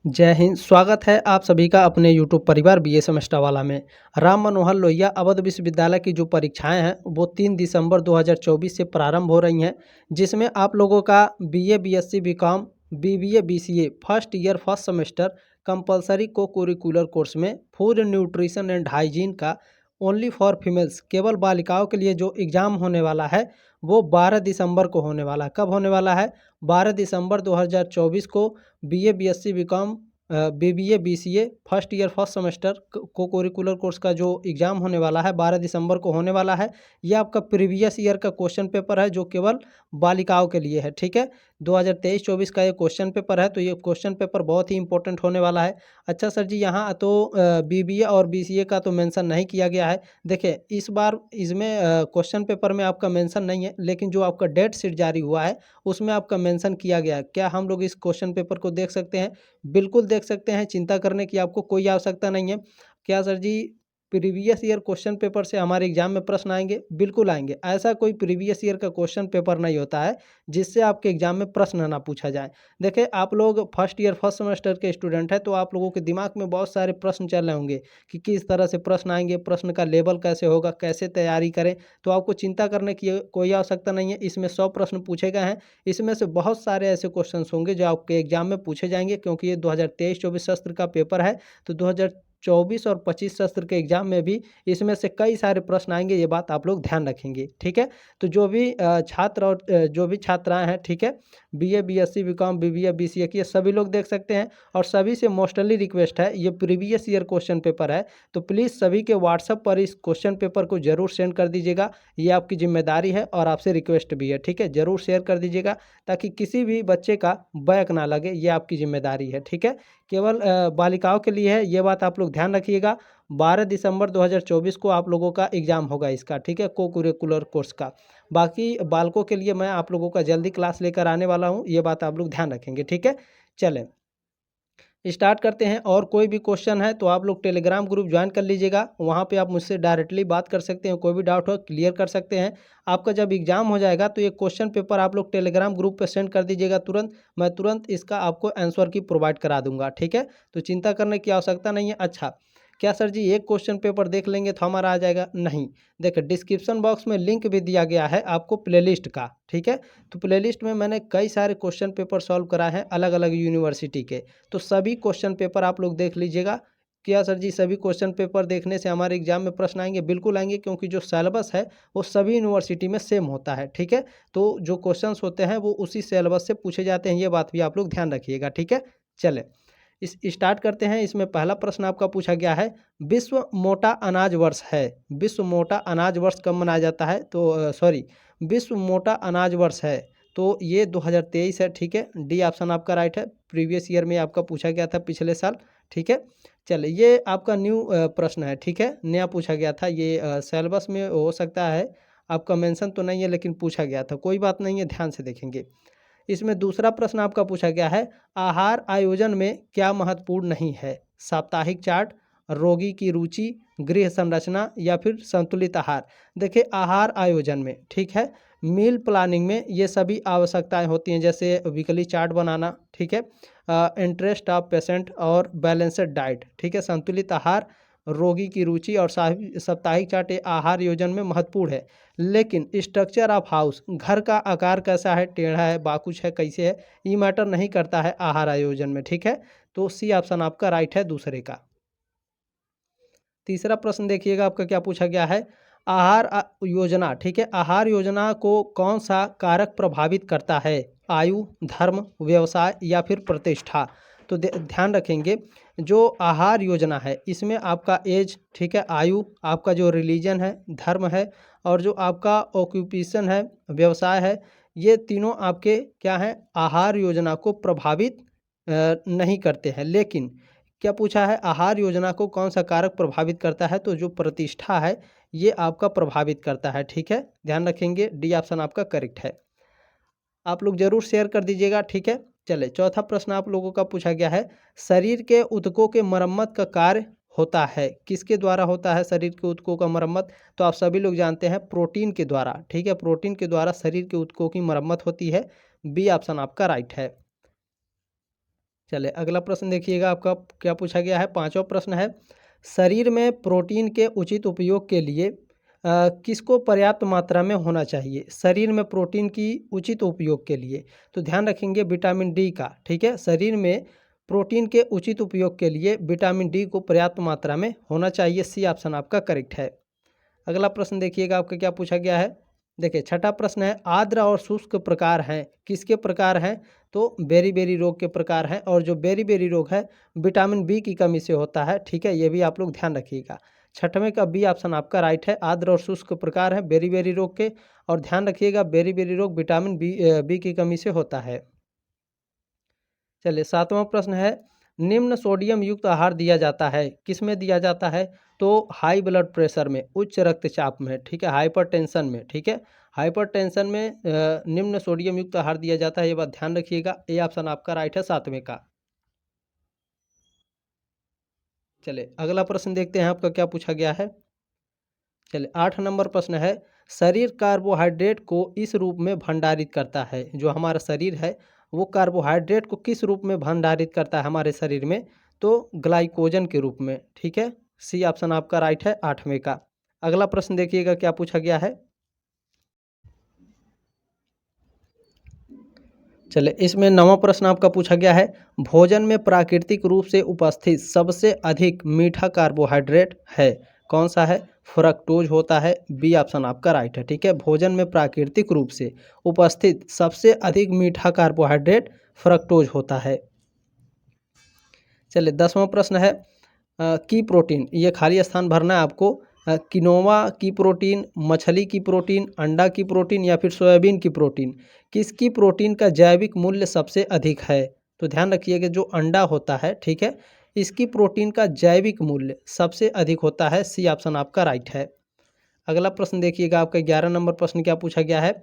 जय हिंद। स्वागत है आप सभी का अपने यूट्यूब परिवार बी ए सेमेस्टर वाला में। राम मनोहर लोहिया अवध विश्वविद्यालय की जो परीक्षाएं हैं वो 3 दिसंबर 2024 से प्रारंभ हो रही हैं, जिसमें आप लोगों का BA, BSc, BCom, BBA, BCA first year first semester compulsory co-curricular course में फूड न्यूट्रिशन एंड हाइजीन का ओनली फॉर फीमेल्स, केवल बालिकाओं के लिए जो एग्ज़ाम होने वाला है वो 12 दिसंबर को होने वाला है। कब होने वाला है? 12 दिसंबर 2024 को BA, BSc, BCom, BBA, BCA first year first semester co-curricular course का जो एग्ज़ाम होने वाला है 12 दिसंबर को होने वाला है। ये आपका प्रीवियस ईयर का क्वेश्चन पेपर है जो केवल बालिकाओं के लिए है। ठीक है, 2023-24 का ये क्वेश्चन पेपर है, तो ये क्वेश्चन पेपर बहुत ही इंपॉर्टेंट होने वाला है। अच्छा सर जी, यहाँ तो बीबीए और बीसीए का तो मेंशन नहीं किया गया है। देखिए इस बार इसमें क्वेश्चन पेपर में आपका मेंशन नहीं है, लेकिन जो आपका डेट शीट जारी हुआ है उसमें आपका मेंशन किया गया है। क्या हम लोग इस क्वेश्चन पेपर को देख सकते हैं? बिल्कुल देख सकते हैं, चिंता करने की आपको कोई आवश्यकता नहीं है। क्या सर जी प्रीवियस ईयर क्वेश्चन पेपर से हमारे एग्जाम में प्रश्न आएंगे? बिल्कुल आएंगे। ऐसा कोई प्रीवियस ईयर का क्वेश्चन पेपर नहीं होता है जिससे आपके एग्जाम में प्रश्न ना पूछा जाए। देखिए आप लोग फर्स्ट ईयर फर्स्ट सेमेस्टर के स्टूडेंट हैं, तो आप लोगों के दिमाग में बहुत सारे प्रश्न चल रहे होंगे कि किस तरह से प्रश्न आएंगे, प्रश्न का लेवल कैसे होगा, कैसे तैयारी करें। तो आपको चिंता करने की कोई आवश्यकता नहीं है। इसमें 100 प्रश्न पूछे गए हैं। इसमें से बहुत सारे ऐसे क्वेश्चंस होंगे जो आपके एग्जाम में पूछे जाएंगे, क्योंकि ये 2023-24 सत्र का पेपर है। तो 2024 और 25 सत्र के एग्जाम में भी इसमें से कई सारे प्रश्न आएंगे, ये बात आप लोग ध्यान रखेंगे। ठीक है, तो जो भी छात्र और जो भी छात्राएं हैं, ठीक है, BA, BSc, BCom, BBA, BCA की, ये सभी लोग देख सकते हैं। और सभी से मोस्टली रिक्वेस्ट है, ये प्रीवियस ईयर क्वेश्चन पेपर है, तो प्लीज़ सभी के व्हाट्सएप पर इस क्वेश्चन पेपर को जरूर सेंड कर दीजिएगा। ये आपकी जिम्मेदारी है और आपसे रिक्वेस्ट भी है। ठीक है, जरूर शेयर कर दीजिएगा ताकि किसी भी बच्चे का बैक ना लगे। ये आपकी जिम्मेदारी है। ठीक है, केवल बालिकाओं के लिए है, ये बात आप लोग ध्यान रखिएगा। 12 दिसंबर 2024 को आप लोगों का एग्ज़ाम होगा इसका। ठीक है, को करिकुलर कोर्स का। बाकी बालकों के लिए मैं आप लोगों का जल्दी क्लास लेकर आने वाला हूँ, ये बात आप लोग ध्यान रखेंगे। ठीक है, चलें स्टार्ट करते हैं। और कोई भी क्वेश्चन है तो आप लोग टेलीग्राम ग्रुप ज्वाइन कर लीजिएगा, वहाँ पे आप मुझसे डायरेक्टली बात कर सकते हैं, कोई भी डाउट हो क्लियर कर सकते हैं। आपका जब एग्जाम हो जाएगा तो ये क्वेश्चन पेपर आप लोग टेलीग्राम ग्रुप पे सेंड कर दीजिएगा तुरंत। मैं तुरंत इसका आपको आंसर की प्रोवाइड करा दूंगा। ठीक है, तो चिंता करने की आवश्यकता नहीं है। अच्छा, क्या सर जी एक क्वेश्चन पेपर देख लेंगे तो हमारा आ जाएगा? नहीं, देखिए डिस्क्रिप्शन बॉक्स में लिंक भी दिया गया है आपको प्लेलिस्ट का। ठीक है, तो प्लेलिस्ट में मैंने कई सारे क्वेश्चन पेपर सॉल्व कराए हैं अलग अलग यूनिवर्सिटी के, तो सभी क्वेश्चन पेपर आप लोग देख लीजिएगा। क्या सर जी सभी क्वेश्चन पेपर देखने से हमारे एग्जाम में प्रश्न आएंगे? बिल्कुल आएंगे, क्योंकि जो सिलेबस है वो सभी यूनिवर्सिटी में सेम होता है। ठीक है, तो जो क्वेश्चंस होते हैं वो उसी सिलेबस से पूछे जाते हैं, ये बात भी आप लोग ध्यान रखिएगा। ठीक है, चले इस स्टार्ट करते हैं। इसमें पहला प्रश्न आपका पूछा गया है, विश्व मोटा अनाज वर्ष है। विश्व मोटा अनाज वर्ष कब मनाया जाता है? तो सॉरी, विश्व मोटा अनाज वर्ष है तो ये 2023 है। ठीक है, डी ऑप्शन आपका राइट है। प्रीवियस ईयर में आपका पूछा गया था पिछले साल। ठीक है, चलिए ये आपका न्यू प्रश्न है। ठीक है, नया पूछा गया था, ये सिलेबस में हो सकता है आपका मेंशन तो नहीं है, लेकिन पूछा गया था। कोई बात नहीं है, ध्यान से देखेंगे। इसमें दूसरा प्रश्न आपका पूछा गया है, आहार आयोजन में क्या महत्वपूर्ण नहीं है? साप्ताहिक चार्ट, रोगी की रुचि, गृह संरचना या फिर संतुलित आहार। देखिए आहार आयोजन में, ठीक है, मील प्लानिंग में ये सभी आवश्यकताएं होती हैं, जैसे वीकली चार्ट बनाना। ठीक है, इंटरेस्ट ऑफ पेशेंट और बैलेंस्ड डाइट। ठीक है, संतुलित आहार, रोगी की रुचि और साप्ताहिक चार्ट ये आहार योजन में महत्वपूर्ण है। लेकिन स्ट्रक्चर ऑफ हाउस, घर का आकार कैसा है, टेढ़ा है, बाकुच है, कैसे है, ये मैटर नहीं करता है आहार आयोजन में। ठीक है, तो सी ऑप्शन आपका राइट है दूसरे का। तीसरा प्रश्न देखिएगा आपका क्या पूछा गया है, आहार योजना। ठीक है, आहार योजना को कौन सा कारक प्रभावित करता है? आयु, धर्म, व्यवसाय या फिर प्रतिष्ठा। तो ध्यान रखेंगे, जो आहार योजना है इसमें आपका एज, ठीक है, आयु, आपका जो रिलीजन है, धर्म है, और जो आपका ऑक्यूपेशन है, व्यवसाय है, ये तीनों आपके क्या हैं, आहार योजना को प्रभावित नहीं करते हैं। लेकिन क्या पूछा है, आहार योजना को कौन सा कारक प्रभावित करता है? तो जो प्रतिष्ठा है ये आपका प्रभावित करता है। ठीक है, ध्यान रखेंगे, डी ऑप्शन आपका करेक्ट है। आप लोग जरूर शेयर कर दीजिएगा। ठीक है, चले चौथा प्रश्न आप लोगों का पूछा गया है, शरीर के ऊतकों के मरम्मत का कार्य होता है, किसके द्वारा होता है शरीर के ऊतकों का मरम्मत? तो आप सभी लोग जानते हैं प्रोटीन के द्वारा। ठीक है, प्रोटीन के द्वारा शरीर के ऊतकों की मरम्मत होती है। बी ऑप्शन आपका राइट है। चले अगला प्रश्न देखिएगा, आपका क्या पूछा गया है। पांचवा प्रश्न है, शरीर में प्रोटीन के उचित उपयोग के लिए किसको पर्याप्त मात्रा में होना चाहिए। शरीर में प्रोटीन की उचित उपयोग के लिए तो ध्यान रखेंगे विटामिन डी का, ठीक है। शरीर में प्रोटीन के उचित उपयोग के लिए विटामिन डी को पर्याप्त मात्रा में होना चाहिए। सी ऑप्शन आपका करेक्ट है। अगला प्रश्न देखिएगा, आपका क्या पूछा गया है। देखिए छठा प्रश्न है, आर्द्र और शुष्क प्रकार हैं, किसके प्रकार हैं। तो बेरी बेरी रोग के प्रकार हैं, और जो बेरी बेरी रोग है विटामिन बी की कमी से होता है, ठीक है। ये भी आप लोग ध्यान रखिएगा। छठवें का बी ऑप्शन आपका राइट है। आर्द्र और शुष्क प्रकार हैं बेरी बेरी रोग के, और ध्यान रखिएगा बेरी बेरी रोग विटामिन बी की कमी से होता है। चलिए सातवां प्रश्न है, निम्न सोडियम युक्त आहार दिया जाता है, किस में दिया जाता है। तो हाई ब्लड प्रेशर में, उच्च रक्तचाप में, ठीक है, हाइपरटेंशन में, ठीक है। हाइपरटेंशन में निम्न सोडियम युक्त आहार दिया जाता है, ये बात ध्यान रखिएगा। ए ऑप्शन आपका राइट है सातवें का। चलिए अगला प्रश्न देखते हैं, आपका क्या पूछा गया है। चलिए 8 नंबर प्रश्न है, शरीर कार्बोहाइड्रेट को इस रूप में भंडारित करता है। जो हमारा शरीर है वो कार्बोहाइड्रेट को किस रूप में भंडारित करता है हमारे शरीर में। तो ग्लाइकोजन के रूप में, ठीक है। सी ऑप्शन आपका राइट है 8वें का। अगला प्रश्न देखिएगा क्या पूछा गया है। चलिए इसमें 9वां प्रश्न आपका पूछा गया है, भोजन में प्राकृतिक रूप से उपस्थित सबसे अधिक मीठा कार्बोहाइड्रेट है, कौन सा है। फ्रक्टोज होता है। बी ऑप्शन आपका राइट है, ठीक है। भोजन में प्राकृतिक रूप से उपस्थित सबसे अधिक मीठा कार्बोहाइड्रेट फ्रक्टोज होता है। चलिए 10वां प्रश्न है, की प्रोटीन, ये खाली स्थान भरना है आपको। किनोवा की प्रोटीन, मछली की प्रोटीन, अंडा की प्रोटीन, या फिर सोयाबीन की प्रोटीन, किसकी प्रोटीन का जैविक मूल्य सबसे अधिक है। तो ध्यान रखिएगा जो अंडा होता है, ठीक है, इसकी प्रोटीन का जैविक मूल्य सबसे अधिक होता है। सी ऑप्शन आपका राइट है। अगला प्रश्न देखिएगा, आपका 11 नंबर प्रश्न क्या पूछा गया है।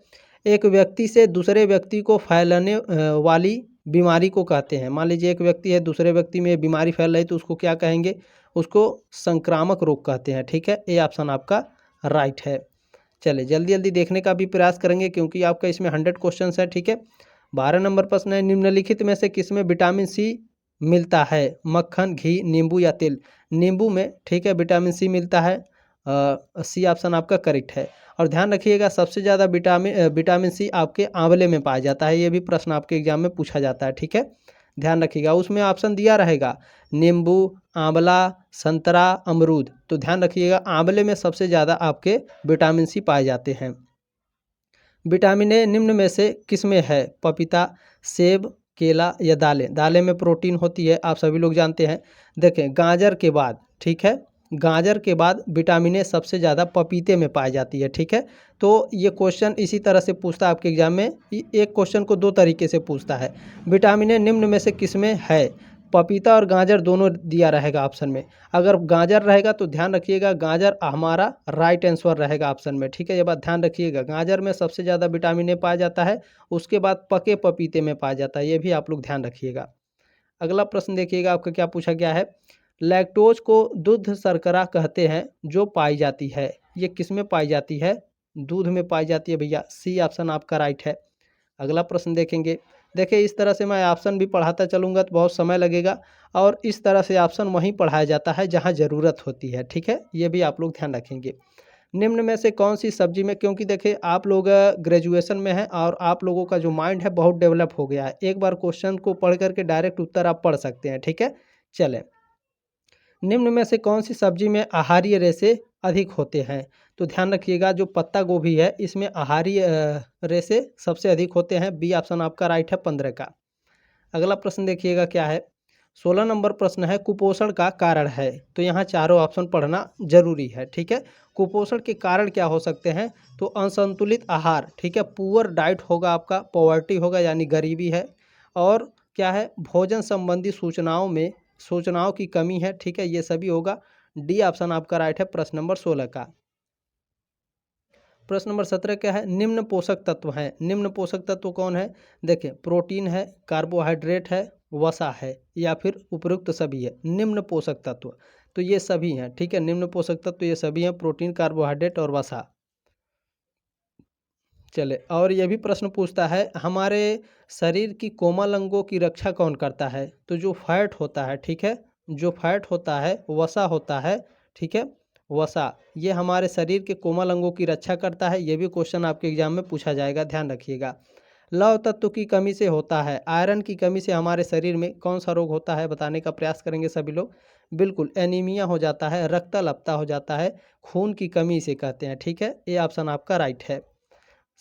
एक व्यक्ति से दूसरे व्यक्ति को फैलाने वाली बीमारी को कहते हैं। मान लीजिए एक व्यक्ति है, दूसरे व्यक्ति में बीमारी फैल रही, तो उसको क्या कहेंगे। उसको संक्रामक रोग कहते हैं, ठीक है। ए ऑप्शन आपका राइट है। चलिए जल्दी जल्दी देखने का भी प्रयास करेंगे, क्योंकि आपका इसमें 100 क्वेश्चन है, ठीक है। 12 नंबर प्रश्न है, निम्नलिखित में से किसमें विटामिन सी मिलता है। मक्खन, घी, नींबू या तेल। नींबू में, ठीक है, विटामिन सी मिलता है। सी ऑप्शन आपका करेक्ट है। और ध्यान रखिएगा सबसे ज़्यादा विटामिन सी आपके आंवले में पाया जाता है। ये भी प्रश्न आपके एग्जाम में पूछा जाता है, ठीक है। ध्यान रखिएगा उसमें ऑप्शन दिया रहेगा नींबू, आंवला, संतरा, अमरूद। तो ध्यान रखिएगा आंवले में सबसे ज़्यादा आपके विटामिन सी पाए जाते हैं। विटामिन ए निम्न में से किस में है। पपीता, सेब, केला या दालें। दालें में प्रोटीन होती है, आप सभी लोग जानते हैं। देखें गाजर के बाद, ठीक है, गाजर के बाद विटामिन ए सबसे ज़्यादा पपीते में पाई जाती है, ठीक है। तो ये क्वेश्चन इसी तरह से पूछता है आपके एग्जाम में। एक क्वेश्चन को दो तरीके से पूछता है, विटामिन ए निम्न में से किस में है। पपीता और गाजर दोनों दिया रहेगा ऑप्शन में। अगर गाजर रहेगा तो ध्यान रखिएगा गाजर हमारा राइट आंसर रहेगा ऑप्शन में, ठीक है। ये बात ध्यान रखिएगा, गाजर में सबसे ज़्यादा विटामिन ए पाया जाता है, उसके बाद पके पपीते में पाया जाता है। ये भी आप लोग ध्यान रखिएगा। अगला प्रश्न देखिएगा, आपका क्या पूछा गया है। लैक्टोज को दुग्ध शर्करा कहते हैं जो पाई जाती है, ये किस में पाई जाती है। दूध में पाई जाती है भैया। सी ऑप्शन आपका राइट है। अगला प्रश्न देखेंगे। देखिए इस तरह से मैं ऑप्शन भी पढ़ाता चलूँगा तो बहुत समय लगेगा, और इस तरह से ऑप्शन वहीं पढ़ाया जाता है जहाँ ज़रूरत होती है, ठीक है। ये भी आप लोग ध्यान रखेंगे। निम्न में से कौन सी सब्जी में, क्योंकि देखिए आप लोग ग्रेजुएशन में हैं और आप लोगों का जो माइंड है बहुत डेवलप हो गया है, एक बार क्वेश्चन को पढ़ करके डायरेक्ट उत्तर आप पढ़ सकते हैं, ठीक है। चलें, निम्न में से कौन सी सब्जी में आहारीय रेशे अधिक होते हैं। तो ध्यान रखिएगा जो पत्ता गोभी है इसमें आहारीय रेशे सबसे अधिक होते हैं। बी ऑप्शन आपका राइट है 15 का। अगला प्रश्न देखिएगा क्या है। 16 नंबर प्रश्न है, कुपोषण का कारण है। तो यहाँ चारों ऑप्शन पढ़ना जरूरी है, ठीक है। कुपोषण के कारण क्या हो सकते हैं। तो असंतुलित आहार, ठीक है, पुअर डाइट होगा आपका, पॉवर्टी होगा यानी गरीबी है, और क्या है भोजन संबंधी सूचनाओं की कमी है, ठीक है, ये सभी होगा। डी ऑप्शन आपका राइट है प्रश्न नंबर 16 का। प्रश्न नंबर 17 क्या है, निम्न पोषक तत्व हैं। निम्न पोषक तत्व कौन है। देखिए प्रोटीन है, कार्बोहाइड्रेट है, वसा है, या फिर उपयुक्त सभी है। निम्न पोषक तत्व तो ये सभी हैं, ठीक है। निम्न पोषक तत्व ये सभी हैं, प्रोटीन, कार्बोहाइड्रेट और वसा। चले, और ये भी प्रश्न पूछता है हमारे शरीर की कोमल अंगों की रक्षा कौन करता है? तो जो फैट होता है, ठीक है, जो फैट होता है, वसा होता है, ठीक है, वसा, ये हमारे शरीर के कोमल अंगों की रक्षा करता है। ये भी क्वेश्चन आपके एग्जाम में पूछा जाएगा, ध्यान रखिएगा। लौह तत्व की कमी से होता है, आयरन की कमी से हमारे शरीर में कौन सा रोग होता है, बताने का प्रयास करेंगे सभी लोग। बिल्कुल, एनीमिया हो जाता है, रक्तअल्पता हो जाता है, खून की कमी से कहते हैं, ठीक है। ये ऑप्शन आपका राइट है।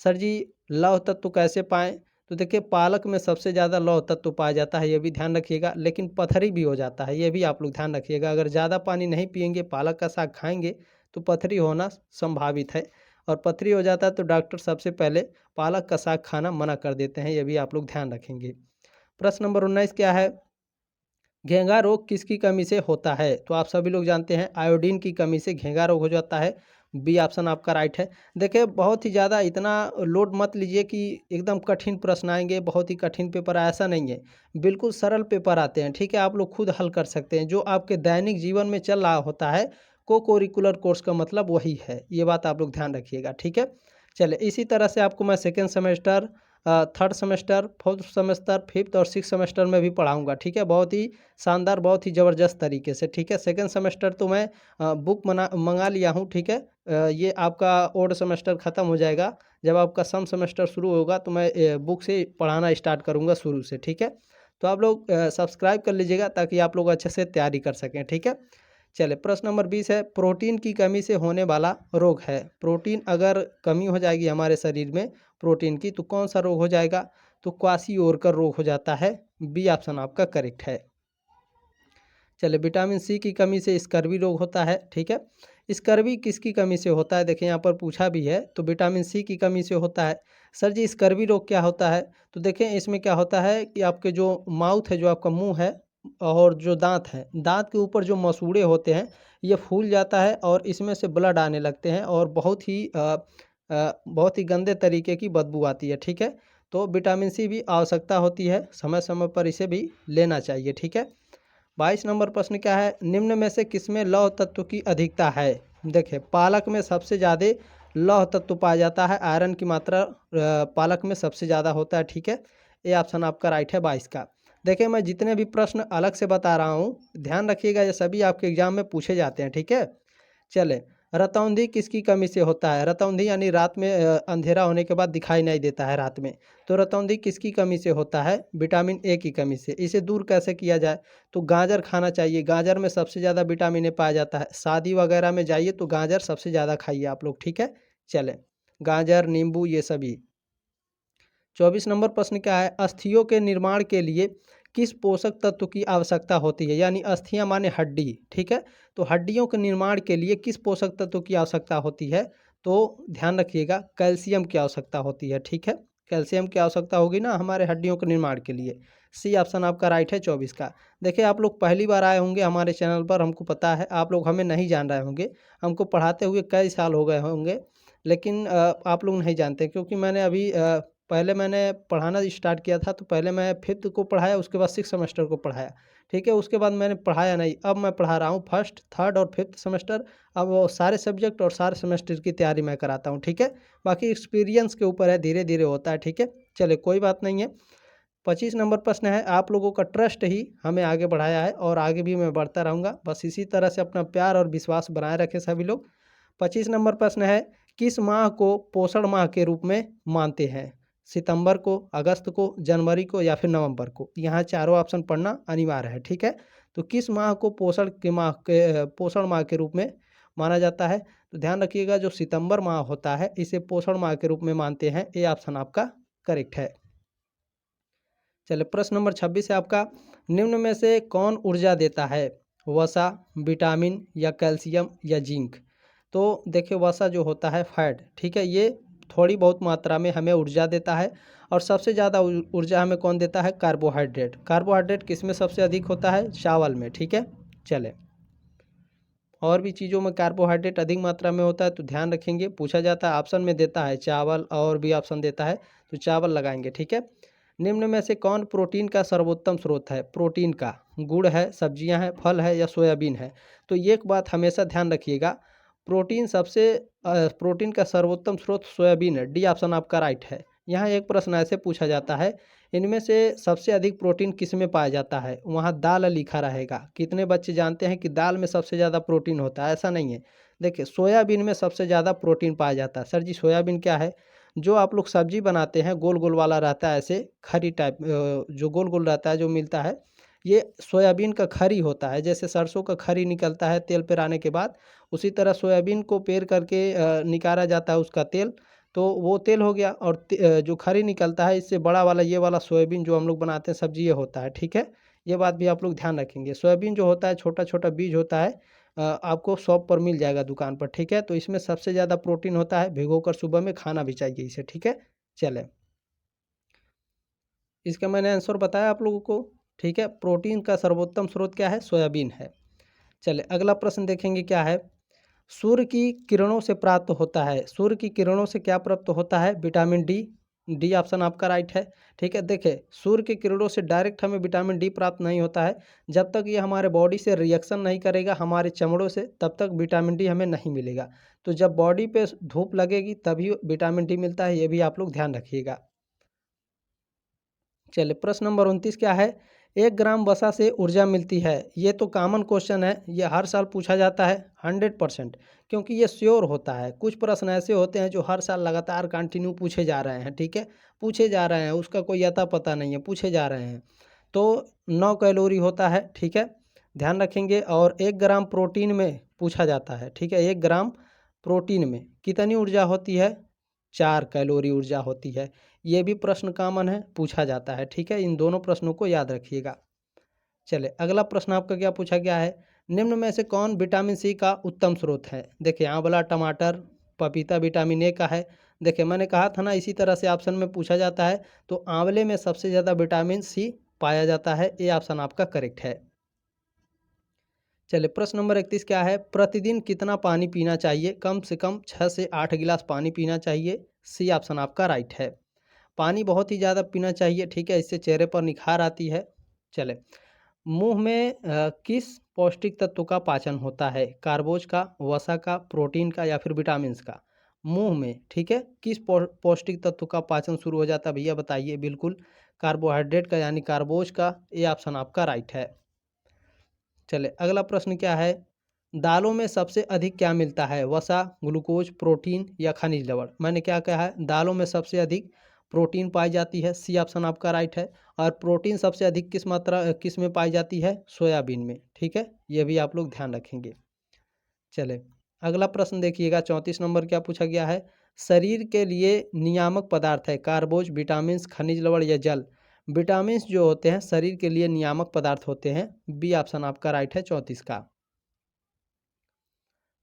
सर जी, लौह तत्व कैसे पाएँ? तो देखिए, पालक में सबसे ज़्यादा लौह तत्व पाया जाता है, ये भी ध्यान रखिएगा, लेकिन पथरी भी हो जाता है, ये भी आप लोग ध्यान रखिएगा। अगर ज़्यादा पानी नहीं पिएंगे, पालक का साग खाएंगे, तो पथरी होना संभावित है, और पथरी हो जाता है तो डॉक्टर सबसे पहले पालक का साग खाना मना कर देते हैं, ये भी आप लोग ध्यान रखेंगे। प्रश्न नंबर 19 क्या है? घेंघा रोग किसकी कमी से होता है? तो आप सभी लोग जानते हैं, आयोडीन की कमी से घेंघा रोग हो जाता है। बी ऑप्शन आपका राइट है। देखिए, बहुत ही ज़्यादा इतना लोड मत लीजिए कि एकदम कठिन प्रश्न आएंगे, बहुत ही कठिन पेपर आए, ऐसा नहीं है। बिल्कुल सरल पेपर आते हैं, ठीक है, आप लोग खुद हल कर सकते हैं। जो आपके दैनिक जीवन में चल रहा होता है, को करिकुलर कोर्स का मतलब वही है, ये बात आप लोग ध्यान रखिएगा, ठीक है। चलिए, इसी तरह से आपको मैं second semester, third semester, fourth semester, fifth और सिक्स सेमेस्टर में भी पढ़ाऊँगा, ठीक है, बहुत ही शानदार, बहुत ही ज़बरदस्त तरीके से, ठीक है। सेकंड सेमेस्टर तो मैं बुक मंगा लिया हूँ, ठीक है। ये आपका ओल्ड सेमेस्टर ख़त्म हो जाएगा, जब आपका सम सेमेस्टर शुरू होगा तो मैं बुक से पढ़ाना स्टार्ट करूँगा शुरू से, ठीक है। तो आप लोग सब्सक्राइब कर लीजिएगा ताकि आप लोग अच्छे से तैयारी कर सकें, ठीक है। चलिए, प्रश्न नंबर 20 है, प्रोटीन की कमी से होने वाला रोग है। प्रोटीन अगर कमी हो जाएगी हमारे शरीर में प्रोटीन की, तो कौन सा रोग हो जाएगा? तो क्वाशियोरकर रोग हो जाता है। बी ऑप्शन आपका करेक्ट है। चलिए, विटामिन सी की कमी से स्कर्वी रोग होता है, ठीक है। स्कर्वी किसकी कमी से होता है? देखिए, यहाँ पर पूछा भी है, तो विटामिन सी की कमी से होता है। सर जी, स्कर्वी रोग क्या होता है? तो देखें, इसमें क्या होता है कि आपके जो माउथ है, जो आपका मुंह है, और जो दांत है, दांत के ऊपर जो मसूड़े होते हैं, ये फूल जाता है और इसमें से ब्लड आने लगते हैं, और बहुत ही गंदे तरीके की बदबू आती है, ठीक है। तो विटामिन सी भी आवश्यकता होती है, समय समय पर इसे भी लेना चाहिए, ठीक है। 22 नंबर प्रश्न क्या है? निम्न में से किसमें लौह तत्व की अधिकता है? देखिए, पालक में सबसे ज़्यादा लौह तत्व पाया जाता है, आयरन की मात्रा पालक में सबसे ज़्यादा होता है, ठीक है। ये ऑप्शन आपका राइट है 22 का। देखिए, मैं जितने भी प्रश्न अलग से बता रहा हूँ, ध्यान रखिएगा, ये सभी आपके एग्जाम में पूछे जाते हैं, ठीक है। चले, रतौंधी किसकी कमी से होता है? रतौंधी यानी रात में अंधेरा होने के बाद दिखाई नहीं देता है रात में, तो रतौंधी किसकी कमी से होता है? विटामिन ए की कमी से। इसे दूर कैसे किया जाए? तो गाजर खाना चाहिए, गाजर में सबसे ज़्यादा विटामिन ए पाया जाता है। शादी वगैरह में जाइए तो गाजर सबसे ज़्यादा खाइए आप लोग, ठीक है। चलें, गाजर, नींबू, ये सभी। 24 नंबर प्रश्न क्या है? अस्थियों के निर्माण के लिए किस पोषक तत्व की आवश्यकता होती है? यानी अस्थियां माने हड्डी, ठीक है। तो हड्डियों के निर्माण के लिए किस पोषक तत्व की आवश्यकता होती है? तो ध्यान रखिएगा, कैल्शियम की आवश्यकता होती है, ठीक है। कैल्शियम की आवश्यकता होगी ना हमारे हड्डियों के निर्माण के लिए। सी ऑप्शन आपका राइट है 24 का। देखिए, आप लोग पहली बार आए होंगे हमारे चैनल पर, हमको पता है, आप लोग हमें नहीं जान रहे होंगे, हमको पढ़ाते हुए कई साल हो गए होंगे, लेकिन आप लोग नहीं जानते, क्योंकि पहले मैंने पढ़ाना स्टार्ट किया था, तो पहले मैं फिफ्थ को पढ़ाया, उसके बाद सिक्स सेमेस्टर को पढ़ाया, ठीक है। उसके बाद मैंने पढ़ाया नहीं, अब मैं पढ़ा रहा हूँ फर्स्ट, थर्ड और फिफ्थ सेमेस्टर। अब वो सारे सब्जेक्ट और सारे सेमेस्टर की तैयारी मैं कराता हूँ, ठीक है। बाकी एक्सपीरियंस के ऊपर है, धीरे धीरे होता है, ठीक है। चलिए, कोई बात नहीं है। 25 नंबर प्रश्न है, आप लोगों का ट्रस्ट ही हमें आगे बढ़ाया है और आगे भी मैं बढ़ता रहूँगा, बस इसी तरह से अपना प्यार और विश्वास बनाए रखें सभी लोग। 25 नंबर प्रश्न है, किस माह को पोषण माह के रूप में मानते हैं? सितंबर को, अगस्त को, जनवरी को, या फिर नवंबर को? यहाँ चारों ऑप्शन पढ़ना अनिवार्य है, ठीक है। तो किस माह को पोषण माह के रूप में माना जाता है? तो ध्यान रखिएगा, जो सितंबर माह होता है इसे पोषण माह के रूप में मानते हैं, ये ऑप्शन आपका करेक्ट है। चलिए, प्रश्न नंबर 26 है आपका, निम्न में से कौन ऊर्जा देता है? वसा, विटामिन, या कैल्शियम, या जिंक? तो देखिए, वसा जो होता है फैट, ठीक है, ये थोड़ी बहुत मात्रा में हमें ऊर्जा देता है, और सबसे ज़्यादा ऊर्जा हमें कौन देता है? कार्बोहाइड्रेट। कार्बोहाइड्रेट किस में सबसे अधिक होता है? चावल में, ठीक है। चले, और भी चीज़ों में कार्बोहाइड्रेट अधिक मात्रा में होता है, तो ध्यान रखेंगे, पूछा जाता है, ऑप्शन में देता है चावल, और भी ऑप्शन देता है, तो चावल लगाएंगे, ठीक है। निम्न में से कौन प्रोटीन का सर्वोत्तम स्रोत है? प्रोटीन का गुड़ है, सब्जियां हैं, फल है, या सोयाबीन है? तो ये एक बात हमेशा ध्यान रखिएगा, प्रोटीन सबसे प्रोटीन का सर्वोत्तम स्रोत सोयाबीन है, डी ऑप्शन आपका राइट है। यहाँ एक प्रश्न ऐसे पूछा जाता है, इनमें से सबसे अधिक प्रोटीन किस में पाया जाता है? वहाँ दाल लिखा रहेगा। कितने बच्चे जानते हैं कि दाल में सबसे ज़्यादा प्रोटीन होता है? ऐसा नहीं है। देखिए, सोयाबीन में सबसे ज़्यादा प्रोटीन पाया जाता है। सर जी, सोयाबीन क्या है? जो आप लोग सब्जी बनाते हैं, गोल गोल वाला रहता है, ऐसे खरी टाइप जो गोल गोल रहता है, जो मिलता है, ये सोयाबीन का खरी होता है। जैसे सरसों का खरी निकलता है तेल पेराने के बाद, उसी तरह सोयाबीन को पेर करके निकाला जाता है उसका तेल, तो वो तेल हो गया। और जो खरी निकलता है, इससे बड़ा वाला ये वाला सोयाबीन जो हम लोग बनाते हैं सब्जी, ये होता है। ठीक है, ये बात भी आप लोग ध्यान रखेंगे। सोयाबीन जो होता है, छोटा छोटा बीज होता है, आपको शॉप पर मिल जाएगा, दुकान पर। ठीक है, तो इसमें सबसे ज़्यादा प्रोटीन होता है। भिगो कर सुबह में खाना भी चाहिए इसे। ठीक है, चले, इसका मैंने आंसर बताया आप लोगों को। ठीक है, प्रोटीन का सर्वोत्तम स्रोत क्या है? सोयाबीन है। चले, अगला प्रश्न देखेंगे क्या है। सूर्य की किरणों से प्राप्त होता है, सूर्य की किरणों से क्या प्राप्त होता है? विटामिन डी, डी ऑप्शन आपका राइट है। ठीक है, देखिए, सूर्य की किरणों से डायरेक्ट हमें विटामिन डी प्राप्त नहीं होता है। जब तक ये हमारे बॉडी से रिएक्शन नहीं करेगा हमारे चमड़ों से, तब तक विटामिन डी हमें नहीं मिलेगा। तो जब बॉडी पे धूप लगेगी तभी विटामिन डी मिलता है, ये भी आप लोग ध्यान रखिएगा। चलिए, प्रश्न नंबर 29 क्या है। 1 ग्राम वसा से ऊर्जा मिलती है। ये तो कॉमन क्वेश्चन है, ये हर साल पूछा जाता है 100%, क्योंकि ये श्योर होता है। कुछ प्रश्न ऐसे होते हैं जो हर साल लगातार कंटिन्यू पूछे जा रहे हैं। ठीक है, पूछे जा रहे हैं, उसका कोई अता पता नहीं है, पूछे जा रहे हैं। तो 9 कैलोरी होता है। ठीक है, ध्यान रखेंगे। और 1 ग्राम प्रोटीन में पूछा जाता है। ठीक है, 1 ग्राम प्रोटीन में कितनी ऊर्जा होती है? 4 कैलोरी ऊर्जा होती है। ये भी प्रश्न कॉमन है, पूछा जाता है। ठीक है, इन दोनों प्रश्नों को याद रखिएगा। चले, अगला प्रश्न आपका क्या पूछा गया है। निम्न में से कौन विटामिन सी का उत्तम स्रोत है? देखिए, आंवला, टमाटर, पपीता विटामिन ए का है। देखिए, मैंने कहा था ना, इसी तरह से ऑप्शन में पूछा जाता है। तो आंवले में सबसे ज़्यादा विटामिन सी पाया जाता है। ए ऑप्शन आपका करेक्ट है। चलिए, प्रश्न नंबर 31 क्या है। प्रतिदिन कितना पानी पीना चाहिए? कम से कम 6 से 8 गिलास पानी पीना चाहिए। सी ऑप्शन आपका राइट है। पानी बहुत ही ज़्यादा पीना चाहिए। ठीक है, इससे चेहरे पर निखार आती है। चले, मुंह में किस पौष्टिक तत्व का पाचन होता है? कार्बोज का, वसा का, प्रोटीन का, या फिर विटामिन का? मुंह में, ठीक है, किस पौष्टिक तत्व का पाचन शुरू हो जाता है भैया, बताइए। बिल्कुल कार्बोहाइड्रेट का, यानी कार्बोज का। ये ऑप्शन आपका राइट है। चले, अगला प्रश्न क्या है। दालों में सबसे अधिक क्या मिलता है? वसा, ग्लूकोज, प्रोटीन, या खनिज लवण? मैंने क्या कहा है, दालों में सबसे अधिक प्रोटीन पाई जाती है। सी ऑप्शन आपका राइट है। और प्रोटीन सबसे अधिक किस में पाई जाती है? सोयाबीन में। ठीक है, ये भी आप लोग ध्यान रखेंगे। चले, अगला प्रश्न देखिएगा, 34 नंबर क्या पूछा गया है। शरीर के लिए नियामक पदार्थ है, कार्बोज, विटामिन, खनिज लवण, या जल? विटामिन जो होते हैं शरीर के लिए नियामक पदार्थ होते हैं। बी ऑप्शन आपका राइट है, 34 का।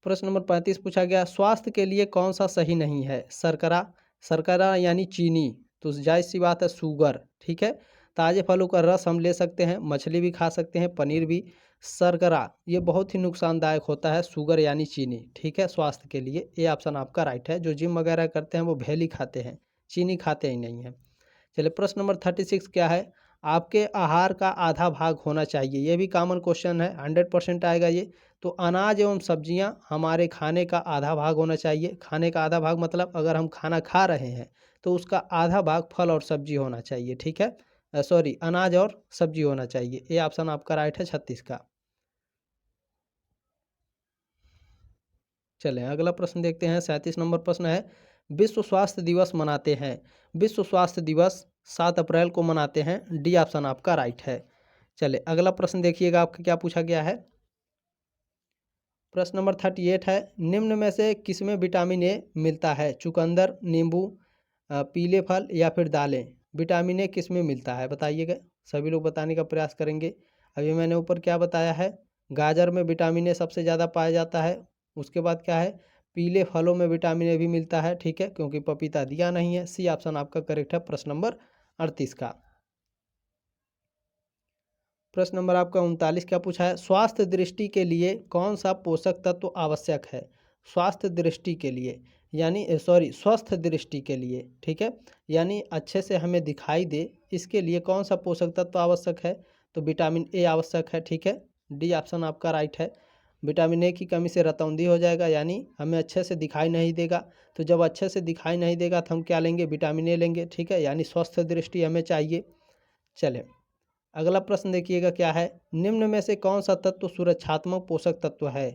प्रश्न नंबर 35 पूछा गया, स्वास्थ्य के लिए कौन सा सही नहीं है? शर्करा, शर्करा यानी चीनी, तो जायज़ सी बात है शुगर। ठीक है, ताज़े फलों का रस हम ले सकते हैं, मछली भी खा सकते हैं, पनीर भी। शर्करा ये बहुत ही नुकसानदायक होता है, शुगर यानी चीनी। ठीक है, स्वास्थ्य के लिए ये ऑप्शन आपका राइट है। जो जिम वगैरह करते हैं वो भेल ही खाते हैं, चीनी खाते ही नहीं हैं। चलिए, प्रश्न नंबर 36 क्या है। आपके आहार का आधा भाग होना चाहिए। ये भी कॉमन क्वेश्चन है, 100% आएगा ये। तो अनाज एवं सब्जियां हमारे खाने का आधा भाग होना चाहिए। खाने का आधा भाग मतलब अगर हम खाना खा रहे हैं तो उसका आधा भाग फल और सब्जी होना चाहिए। ठीक है, सॉरी, अनाज और सब्जी होना चाहिए। ये ऑप्शन आपका राइट है, 36 का। चलें, अगला प्रश्न देखते हैं, 37 नंबर प्रश्न है। विश्व स्वास्थ्य दिवस मनाते हैं। विश्व स्वास्थ्य दिवस 7 अप्रैल को मनाते हैं। डी ऑप्शन आपका राइट है। चले, अगला प्रश्न देखिएगा, आपका क्या पूछा गया है। प्रश्न नंबर 38 है। निम्न में से किसमें विटामिन ए मिलता है? चुकंदर, नींबू, पीले फल, या फिर दालें? विटामिन ए किस में मिलता है बताइएगा। सभी लोग बताने का प्रयास करेंगे। अभी मैंने ऊपर क्या बताया है, गाजर में विटामिन ए सबसे ज़्यादा पाया जाता है। उसके बाद क्या है, पीले फलों में विटामिन ए भी मिलता है। ठीक है, क्योंकि पपीता दिया नहीं है। सी ऑप्शन आपका करेक्ट है, प्रश्न नंबर 38 का। प्रश्न नंबर आपका 39 क्या पूछा है। स्वास्थ्य दृष्टि के लिए कौन सा पोषक तत्व आवश्यक है? स्वास्थ्य दृष्टि के लिए, यानी सॉरी, स्वस्थ दृष्टि के लिए। ठीक है, यानी अच्छे से हमें दिखाई दे, इसके लिए कौन सा पोषक तत्व आवश्यक है? तो विटामिन ए आवश्यक है। ठीक है, डी ऑप्शन आपका राइट है। विटामिन ए की कमी से रतौंधी हो जाएगा, यानी हमें अच्छे से दिखाई नहीं देगा। तो जब अच्छे से दिखाई नहीं देगा तो हम क्या लेंगे, विटामिन ए लेंगे, ठीक है, यानी स्वस्थ दृष्टि हमें चाहिए। चले अगला प्रश्न देखिएगा क्या है, निम्न में से कौन सा तत्व सुरक्षात्मक पोषक तत्व है?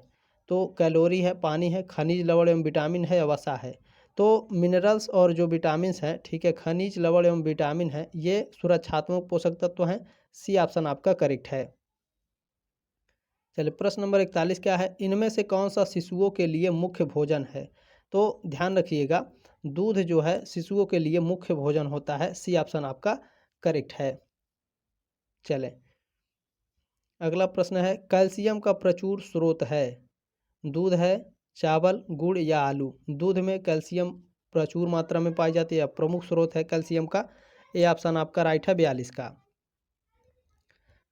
तो कैलोरी है, पानी है, खनिज लवण एवं विटामिन है या वसा है। तो मिनरल्स और जो विटामिन्स हैं, ठीक है, खनिज लवण एवं विटामिन है, ये सुरक्षात्मक पोषक तत्व हैं। सी ऑप्शन आपका करेक्ट है। चलिए प्रश्न नंबर 41 क्या है, इनमें से कौन सा शिशुओं के लिए मुख्य भोजन है? तो ध्यान रखिएगा, दूध जो है शिशुओं के लिए मुख्य भोजन होता है। सी ऑप्शन आपका करेक्ट है। चलें अगला प्रश्न है, कैल्शियम का प्रचुर स्रोत है, दूध है, चावल, गुड़ या आलू। दूध में कैल्शियम प्रचुर मात्रा में पाई जाती है, प्रमुख स्रोत है कैल्शियम का। ये ऑप्शन आपका राइट है 42 का।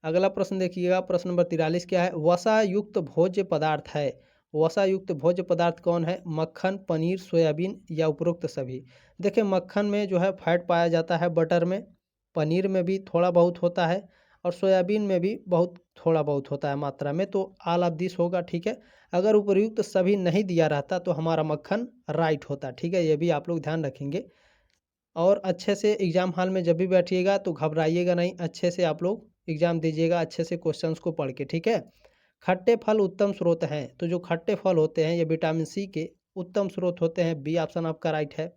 अगला प्रश्न देखिएगा, प्रश्न नंबर 43 क्या है, वसा युक्त भोज्य पदार्थ है। वसा युक्त भोज्य पदार्थ कौन है? मक्खन, पनीर, सोयाबीन या उपरोक्त सभी। देखिए मक्खन में जो है फैट पाया जाता है, बटर में, पनीर में भी थोड़ा बहुत होता है और सोयाबीन में भी बहुत थोड़ा बहुत होता है मात्रा में। तो ऑल ऑफ दिस होगा, ठीक है। अगर उपयुक्त सभी नहीं दिया रहता तो हमारा मक्खन राइट होता, ठीक है, ये भी आप लोग ध्यान रखेंगे। और अच्छे से एग्ज़ाम हॉल में जब भी बैठिएगा तो घबराइएगा नहीं, अच्छे से आप लोग एग्ज़ाम दीजिएगा, अच्छे से क्वेश्चंस को पढ़ के, ठीक है। खट्टे फल उत्तम स्रोत हैं, तो जो खट्टे फल होते हैं ये विटामिन सी के उत्तम स्रोत होते हैं। बी ऑप्शन आपका राइट है।